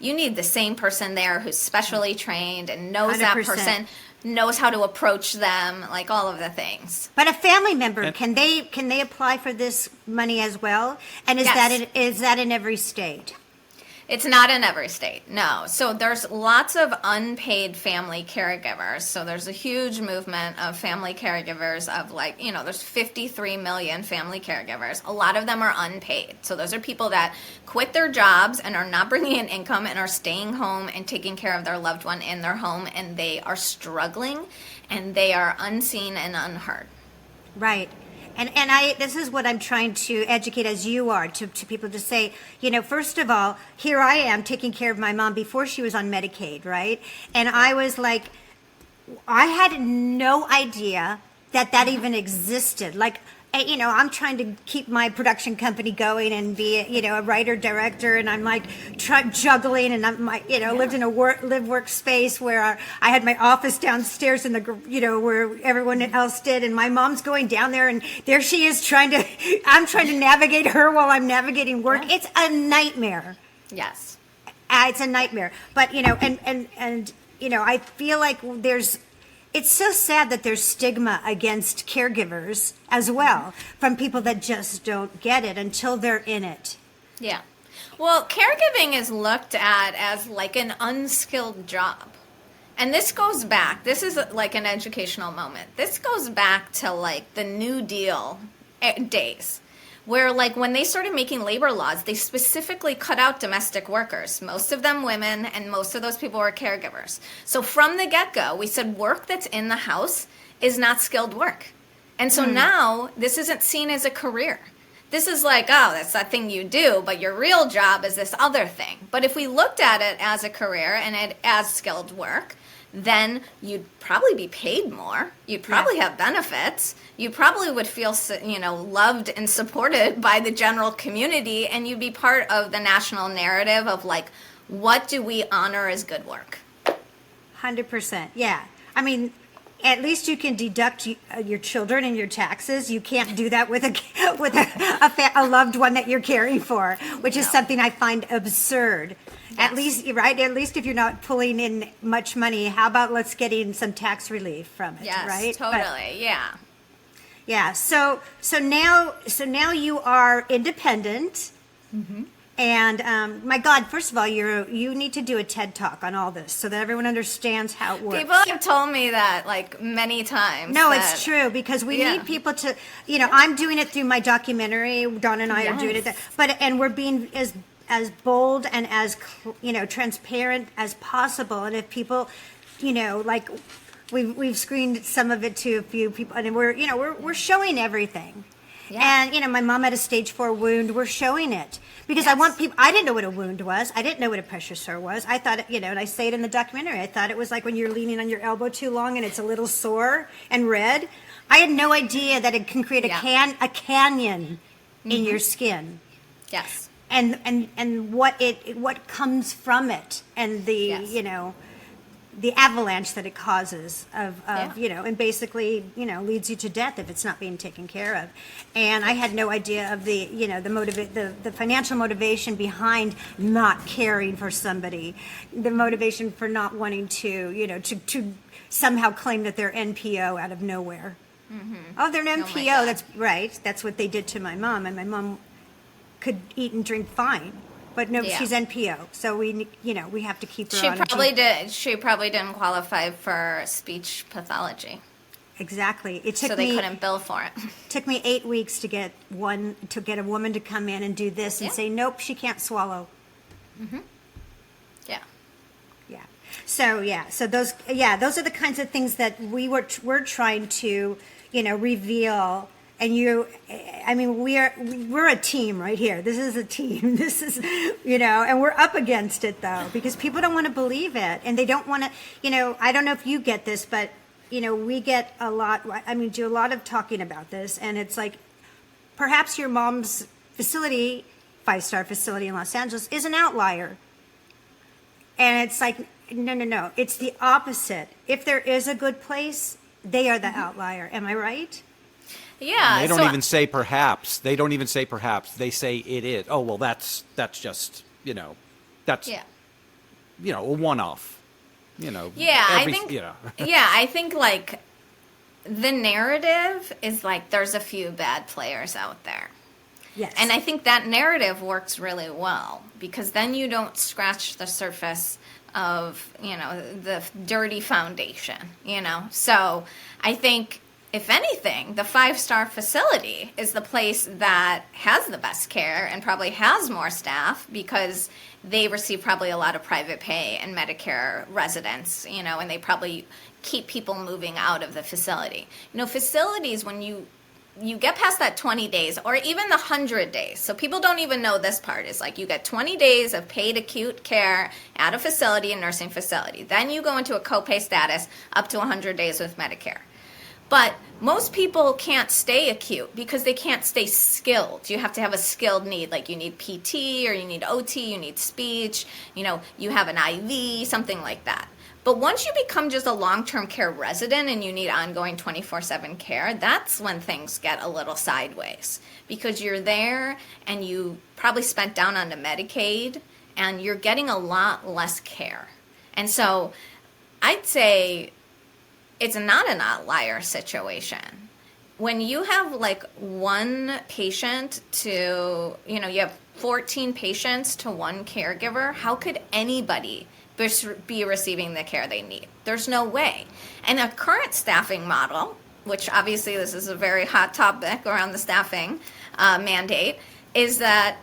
You need the same person there who's specially trained and knows 100%. That person knows how to approach them, all of the things. But a family member, can they apply for this money as well? And is that in every state? It's not in every state, no. So there's lots of unpaid family caregivers. So there's a huge movement of family caregivers of there's 53 million family caregivers. A lot of them are unpaid. So those are people that quit their jobs and are not bringing in income and are staying home and taking care of their loved one in their home, and they are struggling and they are unseen and unheard. Right. And this is what I'm trying to educate, as you are, to people, to say, first of all, here I am taking care of my mom before she was on Medicaid, right? And I was like, I had no idea that even existed. I'm trying to keep my production company going and be, a writer director, and I'm juggling, and I'm lived in a live work space where I had my office downstairs in the, where everyone else did, and my mom's going down there, and there she is I'm trying to navigate her while I'm navigating work. Yeah. It's a nightmare. Yes. It's a nightmare. But, I feel like it's so sad that there's stigma against caregivers as well from people that just don't get it until they're in it. Yeah. Well, caregiving is looked at as like an unskilled job. And this goes back, this is like an educational moment. This goes back to like the New Deal days, where like when they started making labor laws, they specifically cut out domestic workers, most of them women, and most of those people were caregivers. So from the get-go, we said work that's in the house is not skilled work. And so now this isn't seen as a career. This is like, oh, that's that thing you do, but your real job is this other thing. But if we looked at it as a career and as skilled work, then you'd probably be paid more. You'd probably have benefits. You probably would feel, loved and supported by the general community, and you'd be part of the national narrative of like, what do we honor as good work? 100%. Yeah. I mean, at least you can deduct your children and your taxes. You can't do that with a loved one that you're caring for, which is something I find absurd. Yes. At least, right? At least if you're not pulling in much money, how about let's get in some tax relief from it, yes, right? Totally. Yeah. Yeah. So now you are independent. Mm-hmm. And my God, first of all, you need to do a TED Talk on all this so that everyone understands how it works. People have told me that like many times. No, it's true because we need people to, I'm doing it through my documentary. Dawn and I are doing it, and we're being as bold and as transparent as possible. And if people, like we've screened some of it to a few people, and we're showing everything. Yeah. And my mom had a stage 4 wound. We're showing it. Because I want people, I didn't know what a wound was. I didn't know what a pressure sore was. I thought, and I say it in the documentary, I thought it was like when you're leaning on your elbow too long and it's a little sore and red. I had no idea that it can create a canyon in your skin. Yes. And what comes from it and the avalanche that it causes and basically, leads you to death if it's not being taken care of. And I had no idea of the financial motivation behind not caring for somebody, the motivation for not wanting to somehow claim that they're NPO out of nowhere. Mm-hmm. Oh, they're an NPO. That's right. That's what they did to my mom, and my mom could eat and drink fine. But no, she's NPO, so we have to keep her on. She probably didn't qualify for speech pathology. Exactly. It took so they couldn't bill for it. Took me 8 weeks to get a woman to come in and do this and say, nope, she can't swallow. Mm-hmm. Yeah. Yeah. So those are the kinds of things that we're trying to reveal. And we're a team right here. This is a team. This is, and we're up against it though, because people don't want to believe it. And they don't want to, I don't know if you get this, but, we get do a lot of talking about this. And it's like, perhaps your mom's facility, 5-star facility in Los Angeles, is an outlier. And it's like, no. It's the opposite. If there is a good place, they are the outlier. Am I right? Yeah. And they don't even say perhaps. They don't even say perhaps. They say it is. Oh, well, that's just, that's, a one-off. I think like the narrative is like there's a few bad players out there. Yes. And I think that narrative works really well because then you don't scratch the surface of, the dirty foundation, So I think, if anything, the 5-star facility is the place that has the best care and probably has more staff because they receive probably a lot of private pay and Medicare residents, and they probably keep people moving out of the facility. Facilities, when you get past that 20 days or even the 100 days, so people don't even know this part, is like you get 20 days of paid acute care at a facility, a nursing facility. Then you go into a copay status up to 100 days with Medicare. But most people can't stay acute because they can't stay skilled. You have to have a skilled need, like you need PT or you need OT, you need speech, you have an IV, something like that. But once you become just a long-term care resident and you need ongoing 24/7 care, that's when things get a little sideways because you're there and you probably spent down on the Medicaid and you're getting a lot less care. And so I'd say it's not an outlier situation. when you have like one patient to, you have 14 patients to one caregiver, how could anybody be receiving the care they need? There's no way. And a current staffing model, which obviously this is a very hot topic around the staffing mandate, is that,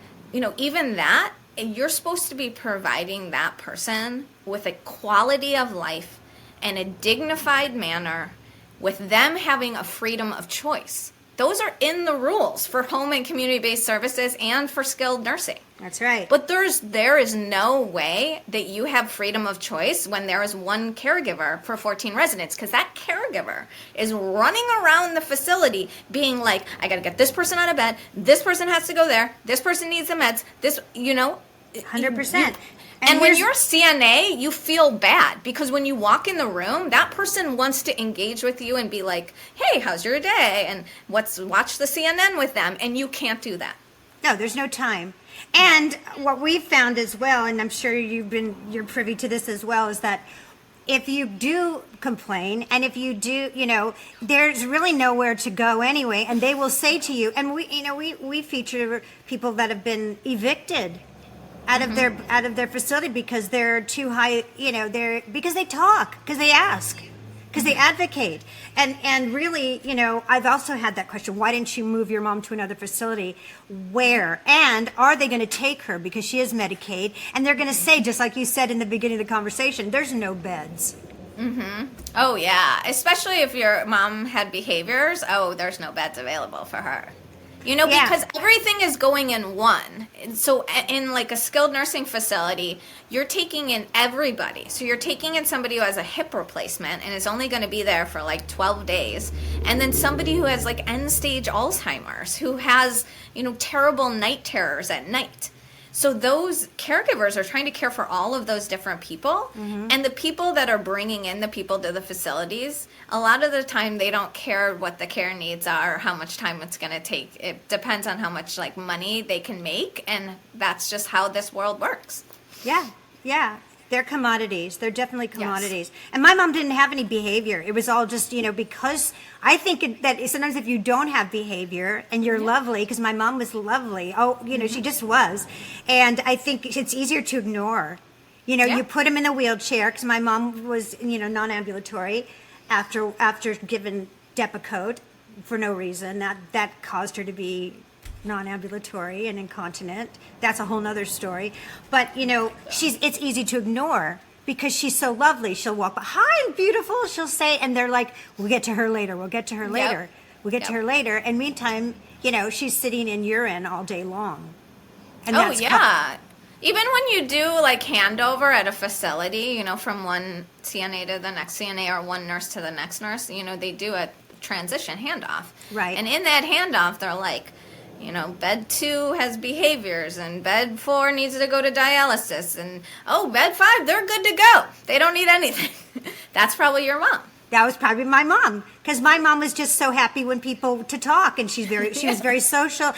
even that, you're supposed to be providing that person with a quality of life and a dignified manner, with them having a freedom of choice. Those are in the rules for home and community-based services and for skilled nursing. That's right. But there is no way that you have freedom of choice when there is one caregiver for 14 residents, because that caregiver is running around the facility being like, I got to get this person out of bed, this person has to go there, this person needs the meds, 100%. And when you're CNA, you feel bad, because when you walk in the room, that person wants to engage with you and be like, hey, how's your day? And watch the CNN with them. And you can't do that. No, there's no time. And what we've found as well, and I'm sure you're privy to this as well, is that if you do complain, and if you do, there's really nowhere to go anyway. And they will say to you, and we feature people that have been evicted out of their facility because they're too high, because they talk, because they ask, because they advocate. And really, I've also had that question, why didn't you move your mom to another facility? Where? And are they going to take her because she is Medicaid? And they're going to say, just like you said in the beginning of the conversation, there's no beds. Mm-hmm. Oh, yeah. Especially if your mom had behaviors. Oh, there's no beds available for her. Because everything is going in one. So in like a skilled nursing facility, you're taking in everybody. So you're taking in somebody who has a hip replacement and is only going to be there for like 12 days. And then somebody who has like end stage Alzheimer's, who has, terrible night terrors at night. So those caregivers are trying to care for all of those different people. Mm-hmm. And the people that are bringing in the people to the facilities, a lot of the time they don't care what the care needs are or how much time it's going to take. It depends on how much like money they can make. And that's just how this world works. Yeah. They're commodities. They're definitely commodities. Yes. And my mom didn't have any behavior. It was all just, because I think that sometimes if you don't have behavior and you're lovely, because my mom was lovely. Oh, she just was. And I think it's easier to ignore. You put them in a wheelchair, because my mom was, non-ambulatory after given Depakote for no reason. That caused her to be non-ambulatory and incontinent. That's a whole nother story. But, it's easy to ignore because she's so lovely. She'll walk by, hi, beautiful, she'll say, and they're like, we'll get to her later. We'll get to her later. We'll get to her later. And meantime, she's sitting in urine all day long. And even when you do like handover at a facility, from one CNA to the next CNA or one nurse to the next nurse, they do a transition handoff. Right. And in that handoff, they're like, bed 2 has behaviors, and bed 4 needs to go to dialysis, and bed 5, they're good to go. They don't need anything. That's probably your mom. That was probably my mom, because my mom was just so happy when people to talk, and she was very social.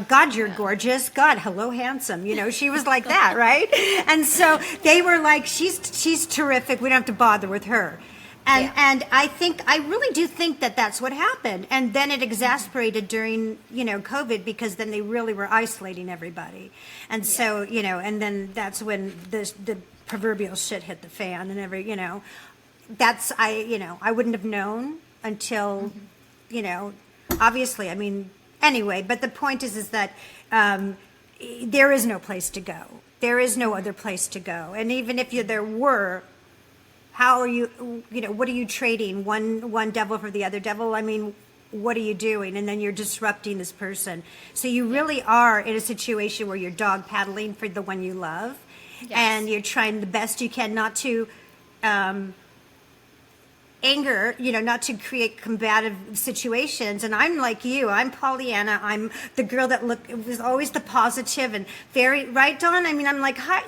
God, you're gorgeous. God, hello, handsome. She was like that, right? And so they were like, she's terrific. We don't have to bother with her. And I really do think that that's what happened. And then it exasperated during, COVID, because then they really were isolating everybody. And so, and then that's when the proverbial shit hit the fan and that's, I wouldn't have known until, obviously, anyway, but the point is that there is no place to go. There is no other place to go. And even if there were, how are you, what are you trading? One devil for the other devil? What are you doing? And then you're disrupting this person. So you really are in a situation where you're dog paddling for the one you love. Yes. And you're trying the best you can not to anger, not to create combative situations. And I'm like you. I'm Pollyanna. I'm the girl that was always the positive and very right, Dawn. I'm like, hi,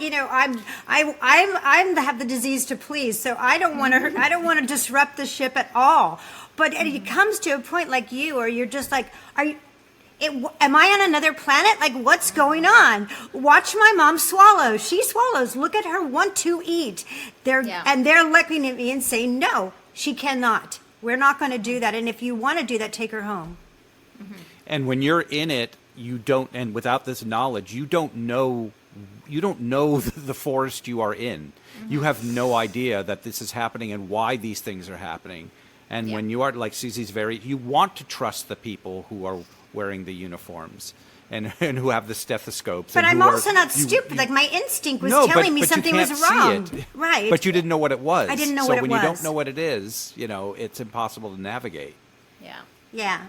I'm have the disease to please, so I don't want to. I don't want to disrupt the ship at all. But it comes to a point like you, or you're just like, am I on another planet? Like, what's going on? Watch my mom swallow. She swallows. Look at her want to eat. And they're looking at me and saying, no, she cannot. We're not going to do that. And if you want to do that, take her home. And when you're in it, you don't, and without this knowledge, you don't know the forest you are in. You have no idea that this is happening and why these things are happening. And when you are, like Cece's you want to trust the people who are wearing the uniforms and who have the stethoscopes. But and I'm who also not stupid. Like, my instinct was telling me but something you can't was wrong. see it. Right. But you didn't know what it was. I didn't know so what it when was. you don't know what it is, it's impossible to navigate. Yeah. Yeah.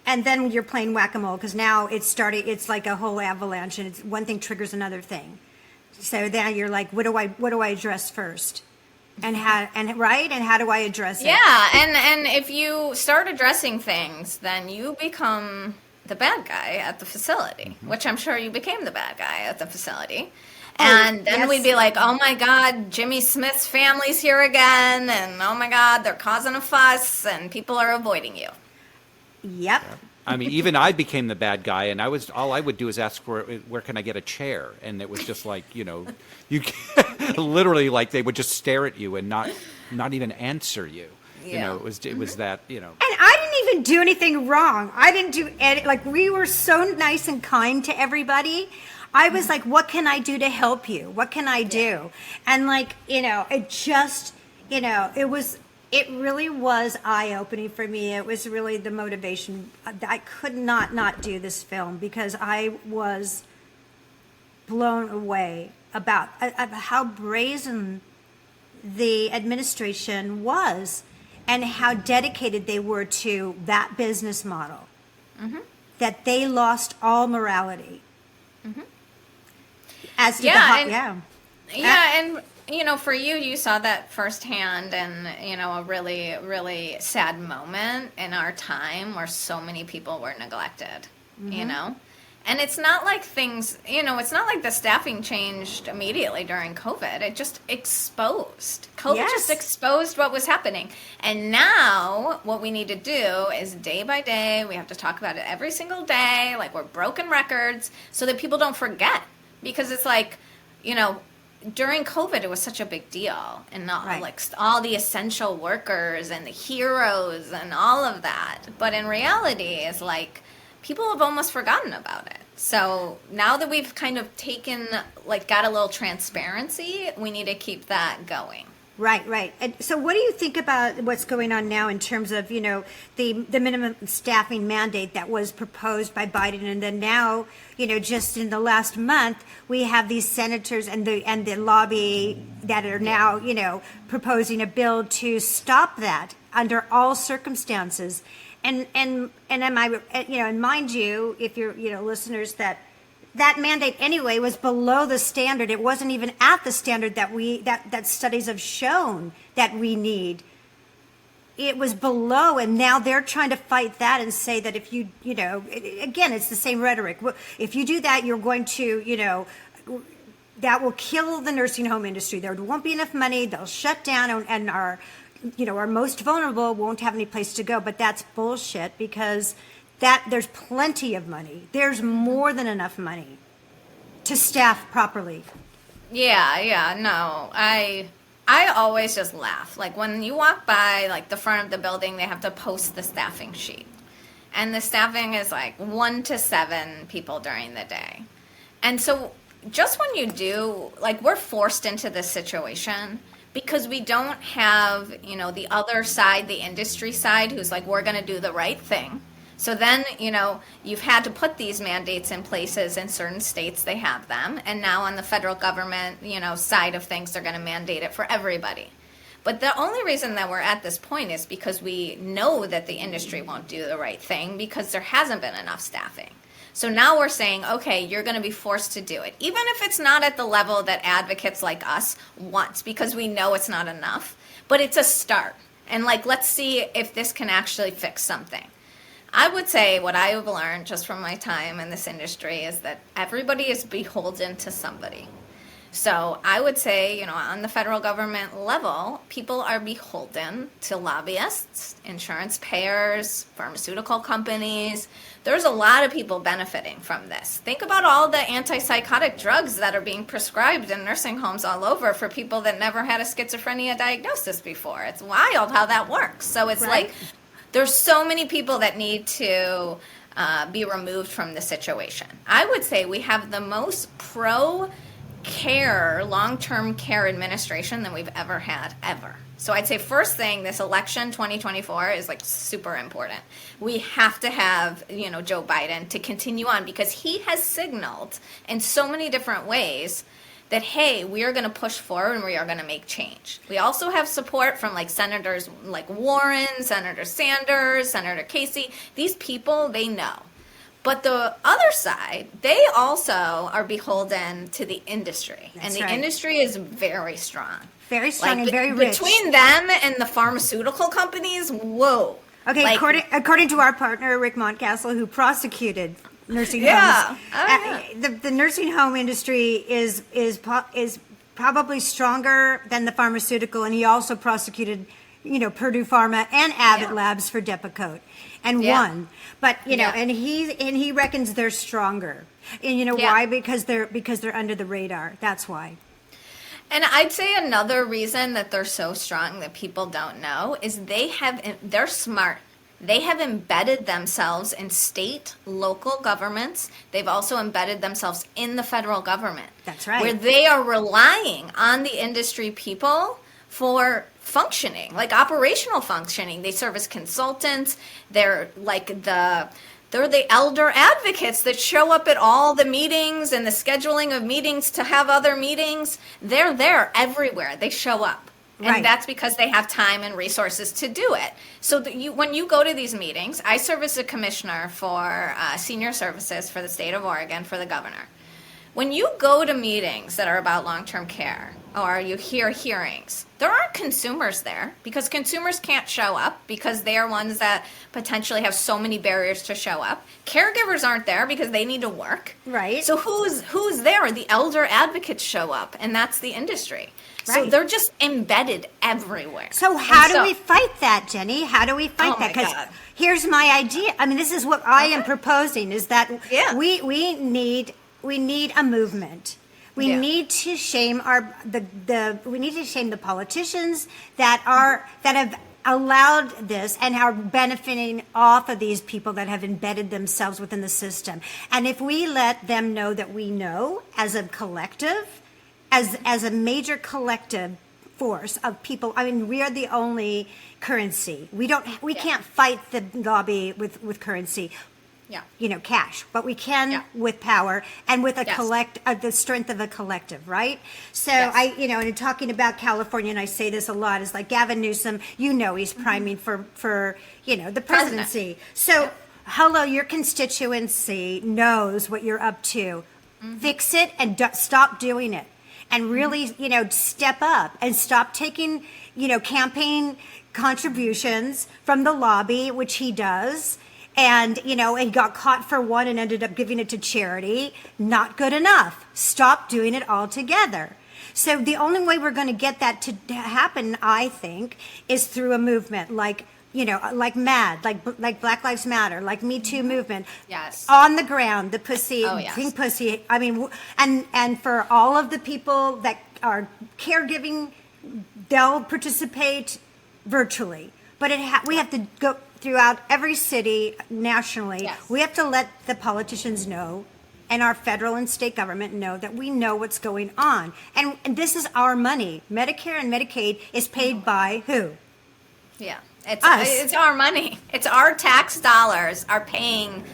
And then you're playing whack-a-mole because now it's like a whole avalanche, and it's one thing triggers another thing. So then you're like, what do I address first? And how do I address it? Yeah, and if you start addressing things, then you become the bad guy at the facility, which I'm sure you became the bad guy at the facility. And then we'd be like, oh my God, Jimmy Smith's family's here again, and oh my God, they're causing a fuss, and people are avoiding you. Yep. I mean, even I became the bad guy, and all I would do is ask where can I get a chair, and it was just like you literally like they would just stare at you and not even answer you. Yeah. It was that And I didn't even do anything wrong. I didn't do any, like, we were so nice and kind to everybody. I was like, what can I do to help you? What can I do? And like, it just, it really was eye-opening for me. It was really the motivation. I could not do this film because I was blown away about how brazen the administration was and how dedicated they were to that business model. That they lost all morality. As to and for you saw that firsthand, and a really, really sad moment in our time where so many people were neglected. And it's not like things, it's not like the staffing changed immediately during COVID. It just exposed. COVID just exposed what was happening. And now what we need to do is day by day, we have to talk about it every single day, like we're broken records, so that people don't forget. Because it's like, during COVID, it was such a big deal. And like all the essential workers and the heroes and all of that. But in reality, it's like, people have almost forgotten about it. So now that we've kind of got a little transparency, we need to keep that going. Right. And so what do you think about what's going on now in terms of, the minimum staffing mandate that was proposed by Biden, and then now, just in the last month, we have these senators and the lobby that are now, proposing a bill to stop that under all circumstances. And am I, and mind you, if you're, listeners, that mandate anyway was below the standard. It wasn't even at the standard that studies have shown that we need. It was below, and now they're trying to fight that and say that if you, again, it's the same rhetoric. If you do that, you're going to, that will kill the nursing home industry. There won't be enough money. They'll shut down, and our most vulnerable won't have any place to go. But that's bullshit, because there's plenty of money. There's more than enough money to staff properly. Yeah, no. I always just laugh. Like, when you walk by, like, the front of the building, they have to post the staffing sheet. And the staffing is, like, 1 to 7 people during the day. And so just when you do, like, we're forced into this situation because we don't have, the other side, the industry side, who's like, we're going to do the right thing. So then, you've had to put these mandates in places in certain states, they have them. And now on the federal government, side of things, they're going to mandate it for everybody. But the only reason that we're at this point is because we know that the industry won't do the right thing because there hasn't been enough staffing. So now we're saying, okay, you're going to be forced to do it, even if it's not at the level that advocates like us want, because we know it's not enough. But it's a start. And, like, let's see if this can actually fix something. I would say what I have learned just from my time in this industry is that everybody is beholden to somebody. So I would say, on the federal government level, people are beholden to lobbyists, insurance payers, pharmaceutical companies. There's a lot of people benefiting from this. Think about all the antipsychotic drugs that are being prescribed in nursing homes all over for people that never had a schizophrenia diagnosis before. It's wild how that works. So it's like there's so many people that need to be removed from the situation. I would say we have the most pro-care, long-term care administration than we've ever had, ever. So I'd say first thing, this election 2024 is like super important. We have to have, Joe Biden to continue on because he has signaled in so many different ways that, hey, we are going to push forward and we are going to make change. We also have support from like senators like Warren, Senator Sanders, Senator Casey. These people, they know. But the other side, they also are beholden to the industry. That's and the industry is very strong. Very strong and very rich. Between them and the pharmaceutical companies, whoa. Okay, according to our partner, Rick Montcastle, who prosecuted nursing homes, the nursing home industry is probably stronger than the pharmaceutical, and he also prosecuted, Purdue Pharma and Abbott Labs for Depakote, and won. But and he reckons they're stronger, and why? Because they're under the radar. That's why. And I'd say another reason that they're so strong that people don't know is they're smart. They have embedded themselves in state, local governments. They've also embedded themselves in the federal government. That's right. Where they are relying on the industry people for functioning, like operational functioning. They serve as consultants. They're the elder advocates that show up at all the meetings and the scheduling of meetings to have other meetings. They're there everywhere. They show up. And that's because they have time and resources to do it. So when you go to these meetings, I serve as a commissioner for senior services for the state of Oregon for the governor. When you go to meetings that are about long-term care or you hear hearings, there aren't consumers there because consumers can't show up because they are ones that potentially have so many barriers to show up. Caregivers aren't there because they need to work. Right. So who's there? The elder advocates show up, and that's the industry. Right. So they're just embedded everywhere. So how do we fight that, Jenny? How do we fight that? Because here's my idea. I mean, this is what I am proposing: is that we need a movement. We need to shame we need to shame the politicians that have allowed this and are benefiting off of these people that have embedded themselves within the system. And if we let them know that we know as a collective, as a major collective force of people, I mean, we are the only currency. We can't fight the lobby with currency. Cash, but we can with power and with the strength of a collective, right? So and talking about California, and I say this a lot, is like Gavin Newsom, he's priming for the presidency. So, hello, your constituency knows what you're up to. Fix it and stop doing it. And really, step up and stop taking, campaign contributions from the lobby, which he does. And, he got caught for one and ended up giving it to charity. Not good enough. Stop doing it altogether. So the only way we're going to get that to happen, I think, is through a movement like MAD, like Black Lives Matter, like Me Too movement. Yes. On the ground, the pussy, pink pussy. I mean, and for all of the people that are caregiving, they'll participate virtually. But we have to go throughout every city nationally. Yes. We have to let the politicians know and our federal and state government know that we know what's going on. And this is our money. Medicare and Medicaid is paid by who? Yeah. Us. It's our money. It's our tax dollars are paying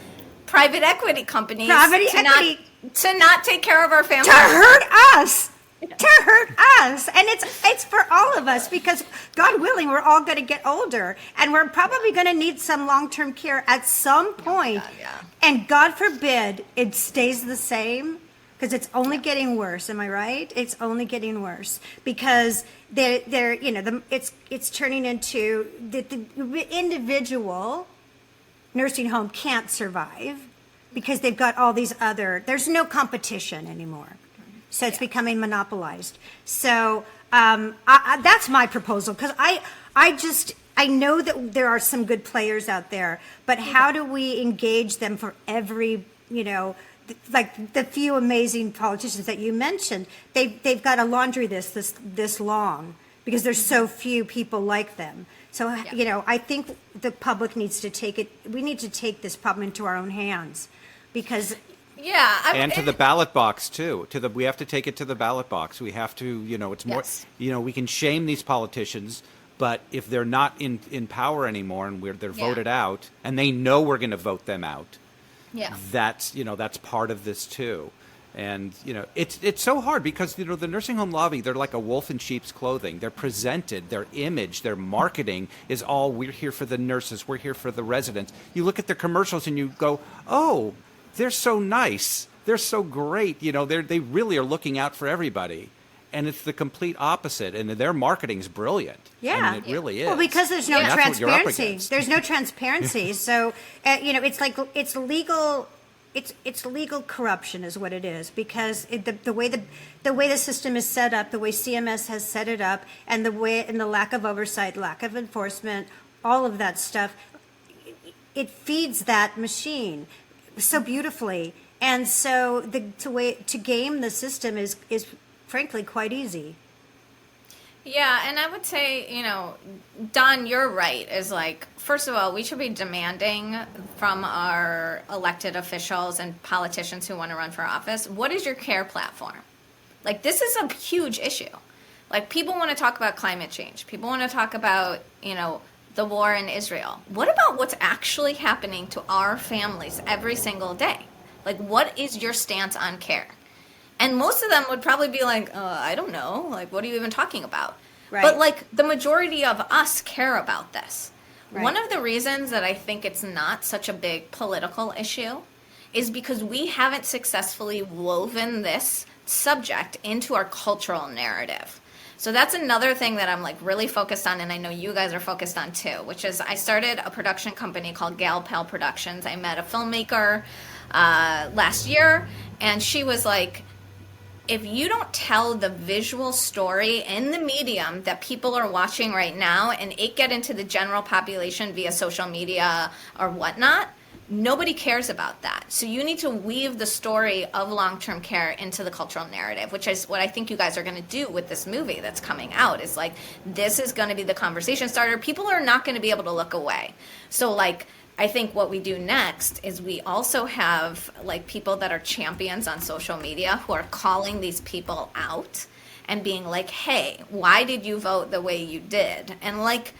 private equity companies to not take care of our families. To hurt us. To hurt us. And it's for all of us because, God willing, we're all going to get older and we're probably going to need some long-term care at some point. Oh, God, and God forbid it stays the same because it's only getting worse. Am I right? It's only getting worse because it's turning into the individual nursing home can't survive because they've got all these there's no competition anymore. So it's becoming monopolized. So that's my proposal, because I know that there are some good players out there, but how do we engage them for every, like the few amazing politicians that you mentioned, they've got a laundry this long because there's so few people like them. So, I think the public needs to we need to take this problem into our own hands, because and to the ballot box too. We have to take it to the ballot box. We have to, it's more, we can shame these politicians, but if they're not in power anymore and they're voted out, and they know we're going to vote them out, that's part of this too. And it's so hard because the nursing home lobby, they're like a wolf in sheep's clothing. They're presented, their image, their marketing is all, we're here for the nurses, we're here for the residents. You look at their commercials and you go, oh, they're so nice, they're so great. They really are looking out for everybody. And it's the complete opposite. And their marketing's brilliant. Yeah. I mean, it really is. Well, because there's no transparency. There's no transparency. So, it's like, it's legal. It's legal corruption is what it is, because the way the system is set up, the way CMS has set it up, and the lack of oversight, lack of enforcement, all of that stuff, it feeds that machine so beautifully. And so to game the system is frankly quite easy. Yeah, and I would say, Don, you're right, is like, first of all, we should be demanding from our elected officials and politicians who want to run for office, what is your care platform? Like, this is a huge issue. Like, people want to talk about climate change. People want to talk about, the war in Israel. What about what's actually happening to our families every single day? Like, what is your stance on care? And most of them would probably be like, I don't know. Like, what are you even talking about? Right. But, like, the majority of us care about this. Right. One of the reasons that I think it's not such a big political issue is because we haven't successfully woven this subject into our cultural narrative. So that's another thing that I'm, like, really focused on, and I know you guys are focused on, too, which is I started a production company called Gal Pal Productions. I met a filmmaker last year, and she was like, if you don't tell the visual story in the medium that people are watching right now and it get into the general population via social media or whatnot, nobody cares about that. So you need to weave the story of long-term care into the cultural narrative, which is what I think you guys are going to do with this movie that's coming out. Is like, this is going to be the conversation starter. People are not going to be able to look away. So, like, I think what we do next is we also have, like, people that are champions on social media who are calling these people out and being like, hey, why did you vote the way you did? And, like,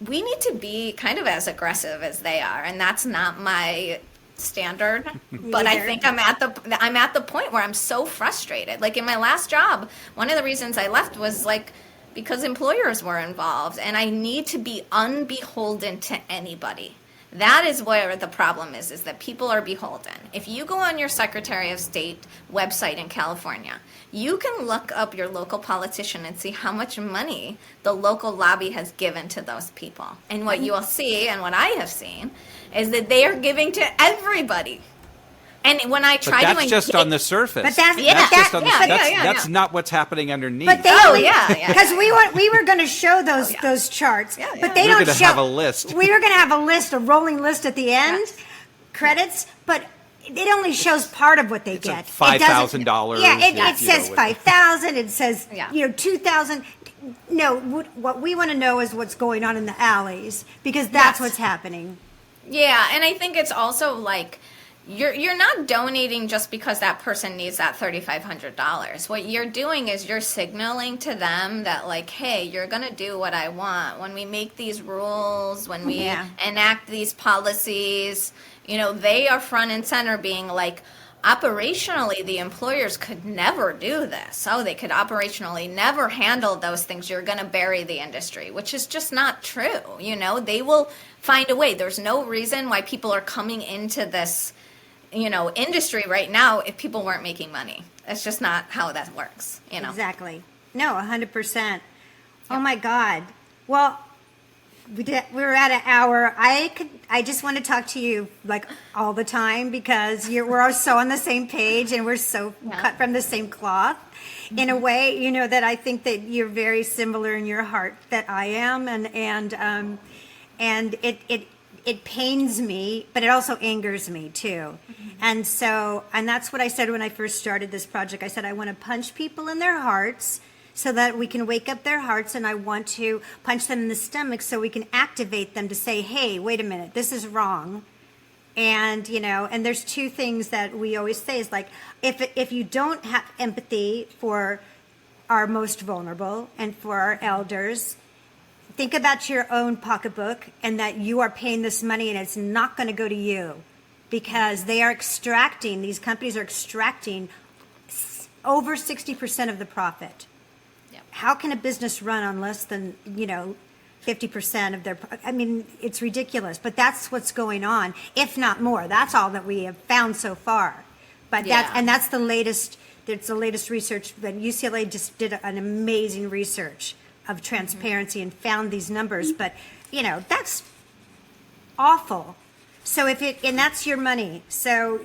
we need to be kind of as aggressive as they are, and that's not my standard. But I think I'm at the point where I'm so frustrated. Like, in my last job, one of the reasons I left was, like, because employers were involved, and I need to be unbeholden to anybody. That is where the problem is that people are beholden. If you go on your Secretary of State website in California, you can look up your local politician and see how much money the local lobby has given to those people. And what you will see, and what I have seen, is that they are giving to everybody. And when I try to... That's just on the surface. But that's not what's happening underneath. But because we were going to show those charts, but they don't show... have a list. We were going to have a list, a rolling list at the end, credits, but it only shows part of what they get. $5,000. Yeah, it says $5,000. It says $2,000. No, what we want to know is what's going on in the alleys, because that's what's happening. Yeah, and I think it's also like... You're not donating just because that person needs that $3,500. What you're doing is you're signaling to them that, like, hey, you're going to do what I want. When we make these rules, when we enact these policies, they are front and center being like, operationally, the employers could never do this. Oh, they could operationally never handle those things. You're going to bury the industry, which is just not true. They will find a way. There's no reason why people are coming into this industry right now if people weren't making money. That's just not how that works, Exactly. No, 100%. Oh my God. Well, we're at an hour. I just want to talk to you like all the time because we're all so on the same page and we're so cut from the same cloth. In a way, that I think that you're very similar in your heart that I am, and it pains me, but it also angers me too. And that's what I said when I first started this project. I said I want to punch people in their hearts so that we can wake up their hearts, and I want to punch them in the stomach so we can activate them to say, hey, wait a minute, this is wrong. And, and there's two things that we always say is like, if you don't have empathy for our most vulnerable and for our elders, think about your own pocketbook and that you are paying this money and it's not going to go to you because these companies are extracting over 60% of the profit. Yep. How can a business run on less than, 50% of their, it's ridiculous, but that's what's going on, if not more. That's all that we have found so far. But that's the latest research that UCLA just did an amazing research of transparency and found these numbers, but that's awful. So and that's your money. So,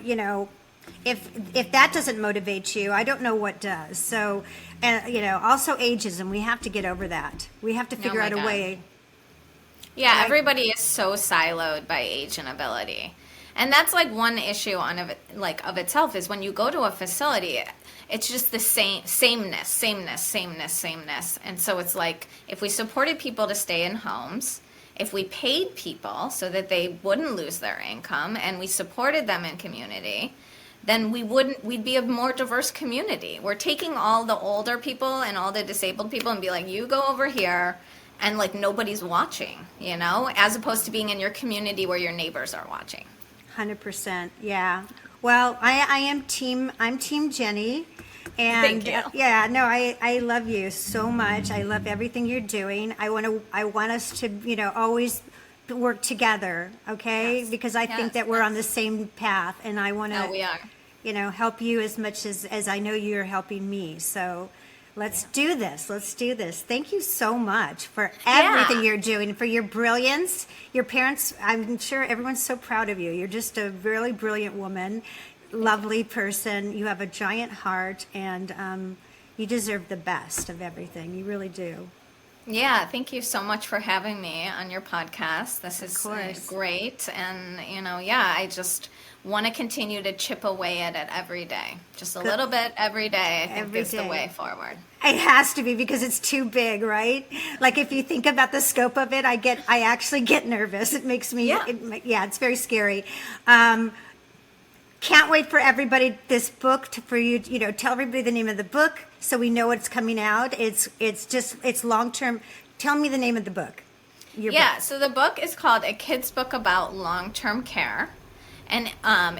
if that doesn't motivate you, I don't know what does. So, and also ageism, we have to get over that. We have to figure out a way. Yeah, everybody is so siloed by age and ability. And that's like one issue of itself is when you go to a facility, it's just the sameness. And so it's like if we supported people to stay in homes, if we paid people so that they wouldn't lose their income and we supported them in community, then we'd be a more diverse community. We're taking all the older people and all the disabled people and be like, you go over here, and like nobody's watching, as opposed to being in your community where your neighbors are watching. 100%. Yeah. Well, I'm team Jenny. And Thank you. I love you so much. I love everything you're doing. I want us to, always work together. Okay. Yes. Because I think that we're on the same path and I want to, we are. Help you as much as I know you're helping me. So let's do this. Thank you so much for everything you're doing, for your brilliance. Your parents, I'm sure everyone's so proud of you. You're just a really brilliant woman, lovely person. You have a giant heart, and you deserve the best of everything. You really do. Yeah, thank you so much for having me on your podcast. This is great. And, I just want to continue to chip away at it every day. Just a little bit every day, I think is the way forward. It has to be because it's too big, right? Like if you think about the scope of it, I actually get nervous. It makes me, it's very scary. Can't wait for everybody, this book, for you, tell everybody the name of the book so we know it's coming out. It's long-term. Tell me the name of the book. Book. So the book is called A Kid's Book About Long-Term Care. And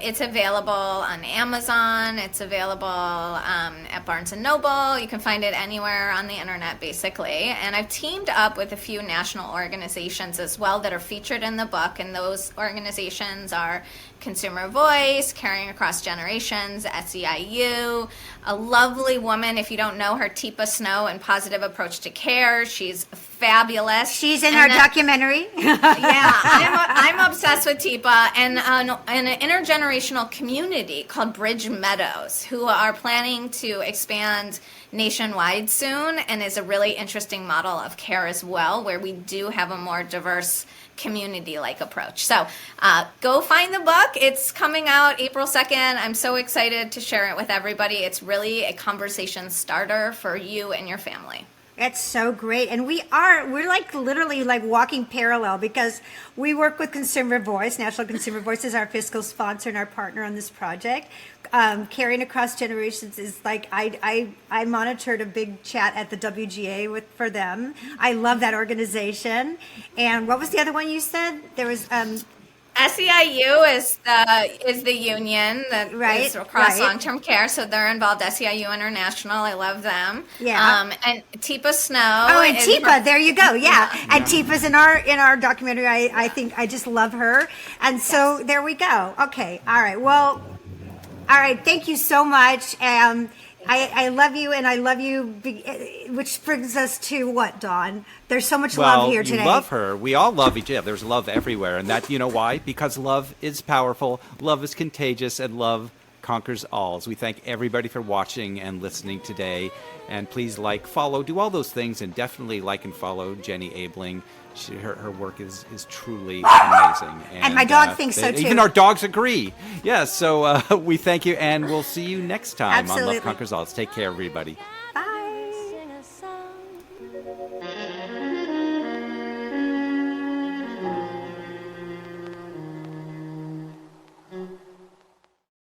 it's available on Amazon. It's available at Barnes & Noble. You can find it anywhere on the internet, basically. And I've teamed up with a few national organizations as well that are featured in the book. And those organizations are Consumer Voice, Caring Across Generations, SEIU, a lovely woman, if you don't know her, Teepa Snow, and Positive Approach to Care. She's fabulous. She's in our documentary. I'm obsessed with Teepa, and an intergenerational community called Bridge Meadows, who are planning to expand nationwide soon, and is a really interesting model of care as well, where we do have a more diverse community-like approach. So go find the book. It's coming out April 2nd. I'm so excited to share it with everybody. It's really a conversation starter for you and your family. That's so great. And we're like literally like walking parallel because we work with Consumer Voice. National Consumer Voice is our fiscal sponsor and our partner on this project. Caring Across Generations is like, I monitored a big chat at the WGA for them. I love that organization. And what was the other one you said? There was, SEIU is the union that is across long-term care, so they're involved. SEIU International, I love them. Yeah. And Teepa Snow. Oh, and Teepa, there you go. Yeah. And Teepa's in our documentary. I think I just love her. And so there we go. Okay. All right. Well, all right. Thank you so much. I love you, and I love you, which brings us to what, Dawn? There's so much Well, love here today. you love her. We all love each other. There's love everywhere. And that, you know why? Because love is powerful, love is contagious, and love conquers all. So we thank everybody for watching and listening today. And please like, follow, do all those things, and definitely like and follow Jenny Abeling. Her work is truly amazing. And my dog thinks so, too. Even our dogs agree. Yes, so we thank you, and we'll see you next time Absolutely. on Love Conquers All. Take care, everybody. Bye. Sing a song.